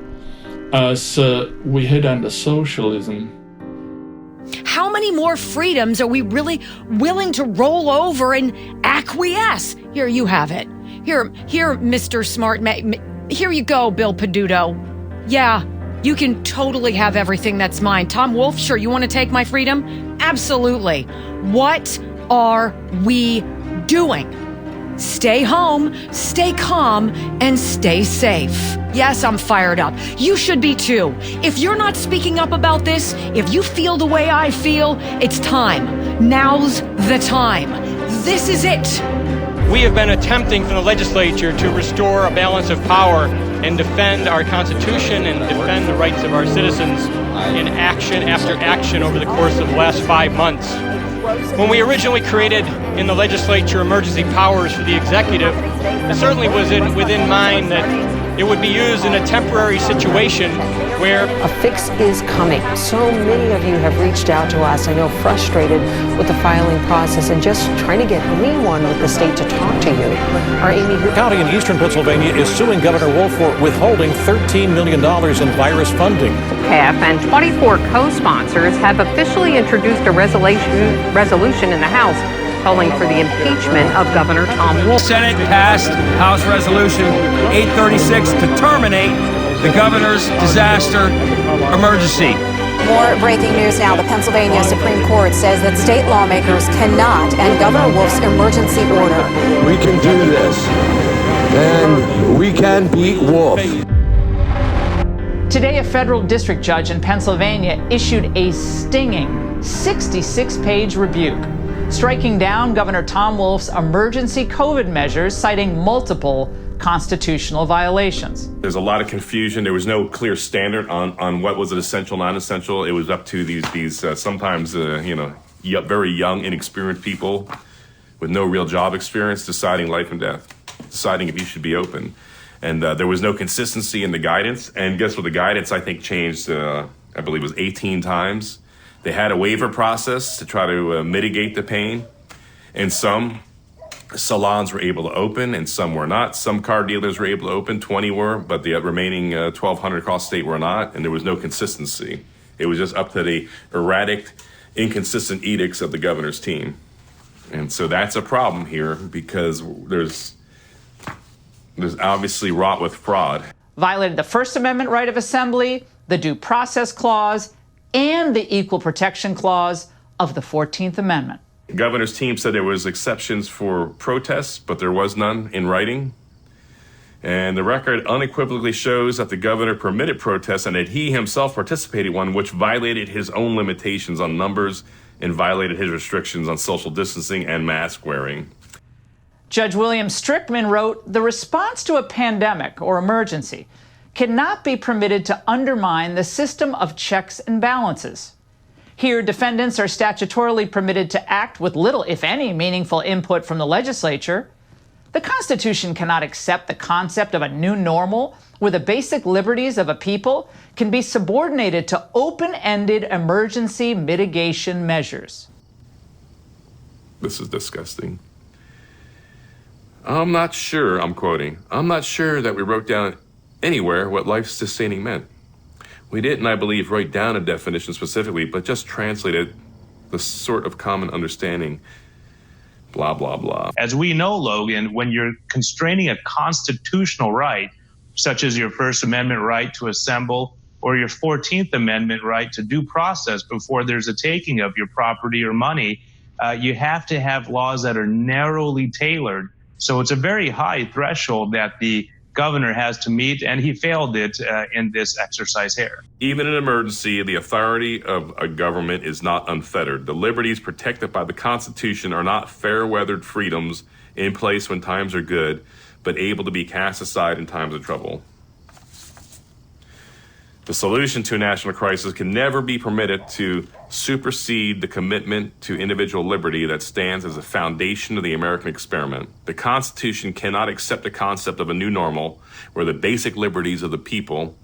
as we had under socialism. How many more freedoms are we really willing to roll over and acquiesce? Here, you have it. Here, Mr. Smart. Here you go, Bill Peduto. Yeah, you can totally have everything that's mine. Tom Wolf, sure, you want to take my freedom? Absolutely. What are we doing? Stay home, stay calm, and stay safe. Yes, I'm fired up. You should be too. If you're not speaking up about this, if you feel the way I feel, it's time. Now's the time. This is it. We have been attempting from the legislature to restore a balance of power and defend our Constitution and defend the rights of our citizens in action after action over the course of the last 5 months. When we originally created in the legislature emergency powers for the executive, it certainly was within mind that it would be used in a temporary situation where a fix is coming. So many of you have reached out to us, I know, frustrated with the filing process and just trying to get anyone with the state to talk to you. Our Amy County in eastern Pennsylvania is suing Governor Wolf for withholding $13 million in virus funding. CAF and 24 co-sponsors have officially introduced a resolution in the House calling for the impeachment of Governor Tom Wolf. Senate passed House Resolution 836 to terminate the governor's disaster emergency. More breaking news now. The Pennsylvania Supreme Court says that state lawmakers cannot end Governor Wolf's emergency order. We can do this, and we can beat Wolf. Today, a federal district judge in Pennsylvania issued a stinging 66-page rebuke, striking down Governor Tom Wolf's emergency COVID measures, citing multiple constitutional violations. There's a lot of confusion. There was no clear standard on what was an essential, non-essential. It was up to these sometimes very young, inexperienced people with no real job experience deciding life and death, deciding if you should be open. And there was no consistency in the guidance. And guess what? The guidance, I think, changed, I believe it was 18 times. They had a waiver process to try to mitigate the pain. And some salons were able to open and some were not. Some car dealers were able to open, 20 were, but the remaining 1,200 across state were not. And there was no consistency. It was just up to the erratic, inconsistent edicts of the governor's team. And so that's a problem here because there's obviously wrought with fraud. Violated the First Amendment right of assembly, the Due Process Clause, and the Equal Protection Clause of the 14th Amendment. The governor's team said there was exceptions for protests, but there was none in writing. And the record unequivocally shows that the governor permitted protests and that he himself participated in one which violated his own limitations on numbers and violated his restrictions on social distancing and mask wearing. Judge William Strickman wrote, "The response to a pandemic or emergency cannot be permitted to undermine the system of checks and balances. Here, defendants are statutorily permitted to act with little, if any, meaningful input from the legislature. The Constitution cannot accept the concept of a new normal where the basic liberties of a people can be subordinated to open-ended emergency mitigation measures." This is disgusting. I'm not sure, I'm quoting, "I'm not sure that we wrote down anywhere what life-sustaining meant. We didn't, I believe, write down a definition specifically, but just translated the sort of common understanding, blah, blah, blah." As we know, Logan, when you're constraining a constitutional right, such as your First Amendment right to assemble or your 14th Amendment right to due process before there's a taking of your property or money, you have to have laws that are narrowly tailored. So it's a very high threshold that the governor has to meet, and he failed it in this exercise here. Even in an emergency, the authority of a government is not unfettered. The liberties protected by the Constitution are not fair-weathered freedoms in place when times are good, but able to be cast aside in times of trouble. The solution to a national crisis can never be permitted to supersede the commitment to individual liberty that stands as a foundation of the American experiment. The Constitution cannot accept the concept of a new normal where the basic liberties of the people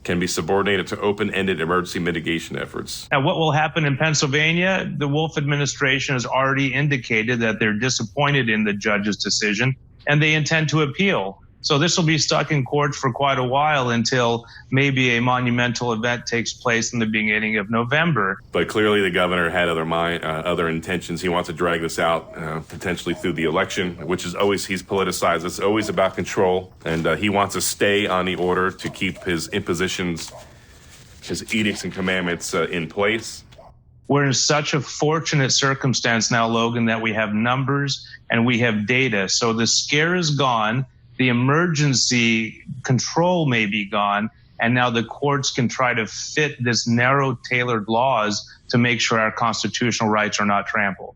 can be subordinated to open-ended emergency mitigation efforts. Now, what will happen in Pennsylvania? The Wolf administration has already indicated that they're disappointed in the judge's decision, and they intend to appeal. So this will be stuck in court for quite a while until maybe a monumental event takes place in the beginning of November. But clearly the governor had other intentions. He wants to drag this out potentially through the election, which is always, he's politicized. It's always about control. And he wants to stay on the order to keep his impositions, his edicts and commandments in place. We're in such a fortunate circumstance now, Logan, that we have numbers and we have data. So the scare is gone. The emergency control may be gone, and now the courts can try to fit this narrow tailored laws to make sure our constitutional rights are not trampled.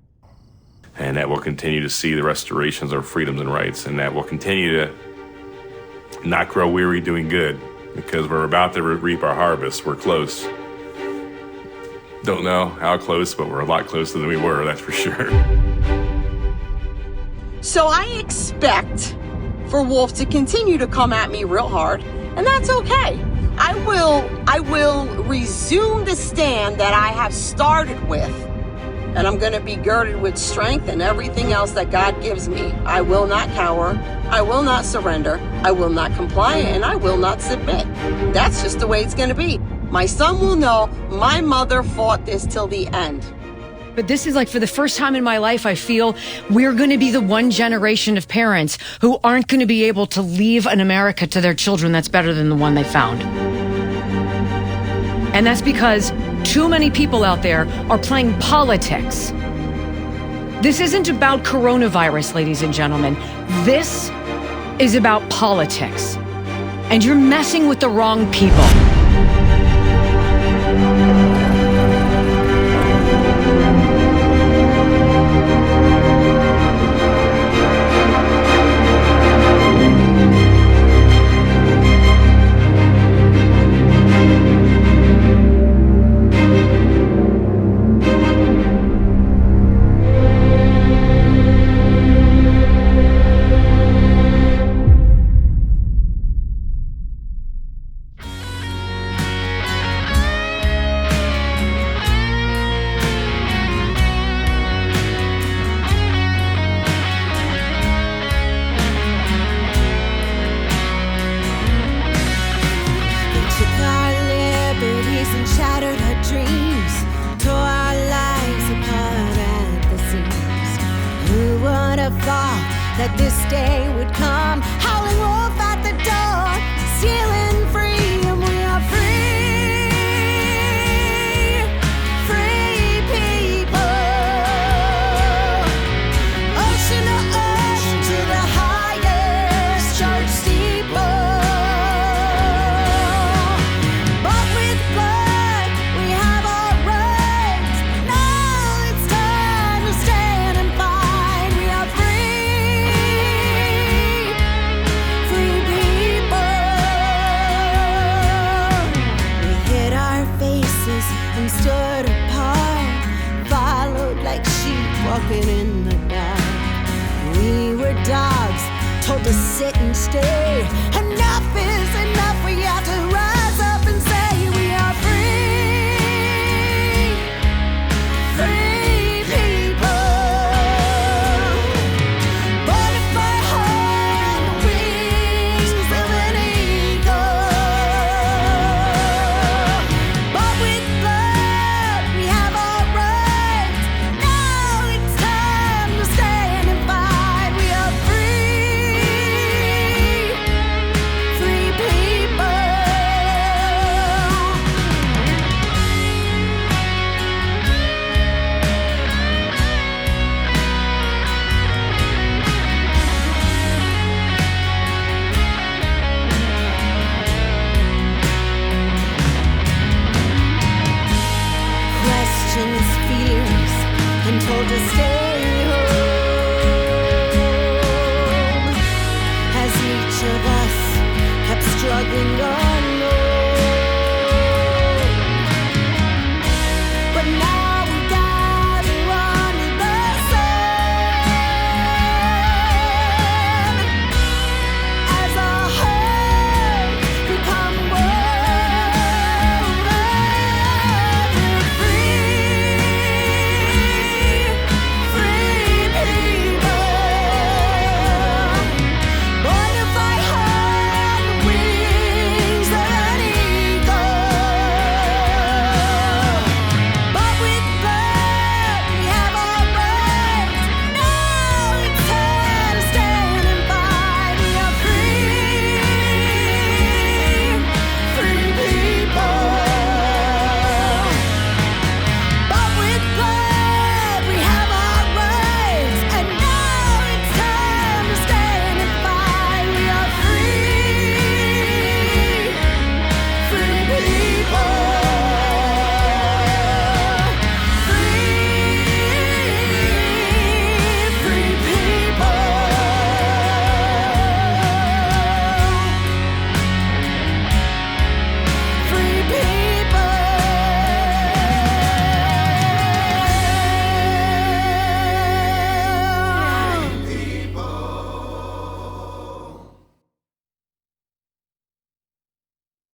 And that we'll continue to see the restorations of freedoms and rights, and that we'll continue to not grow weary doing good, because we're about to reap our harvest. We're close. Don't know how close, but we're a lot closer than we were, that's for sure. So I expect for Wolf to continue to come at me real hard, and that's okay. I will resume the stand that I have started with, and I'm going to be girded with strength and everything else that God gives me. I will not cower, I will not surrender, I will not comply, and I will not submit. That's just the way it's going to be. My son will know my mother fought this till the end. But this is like, for the first time in my life, I feel we're going to be the one generation of parents who aren't going to be able to leave an America to their children that's better than the one they found. And that's because too many people out there are playing politics. This isn't about coronavirus, ladies and gentlemen. This is about politics. And you're messing with the wrong people. that this day would come. Howling wolf at the door, stealing free, and we are free, free people. Ocean to ocean to the highest church steeple. Bought with blood, we have our rights. Now it's time to stand and fight. We are free, free people. We hid our faces and stood apart, followed like sheep walking in the dark. We were dogs, told to sit and stay. Enough is enough, we have to rise up and say we are free, free people. Born to fly high on the wings of an eagle. Bought with blood, we have our rights. Now it's time to stand and fight. We are free, free people. Questions, fears, and told to stay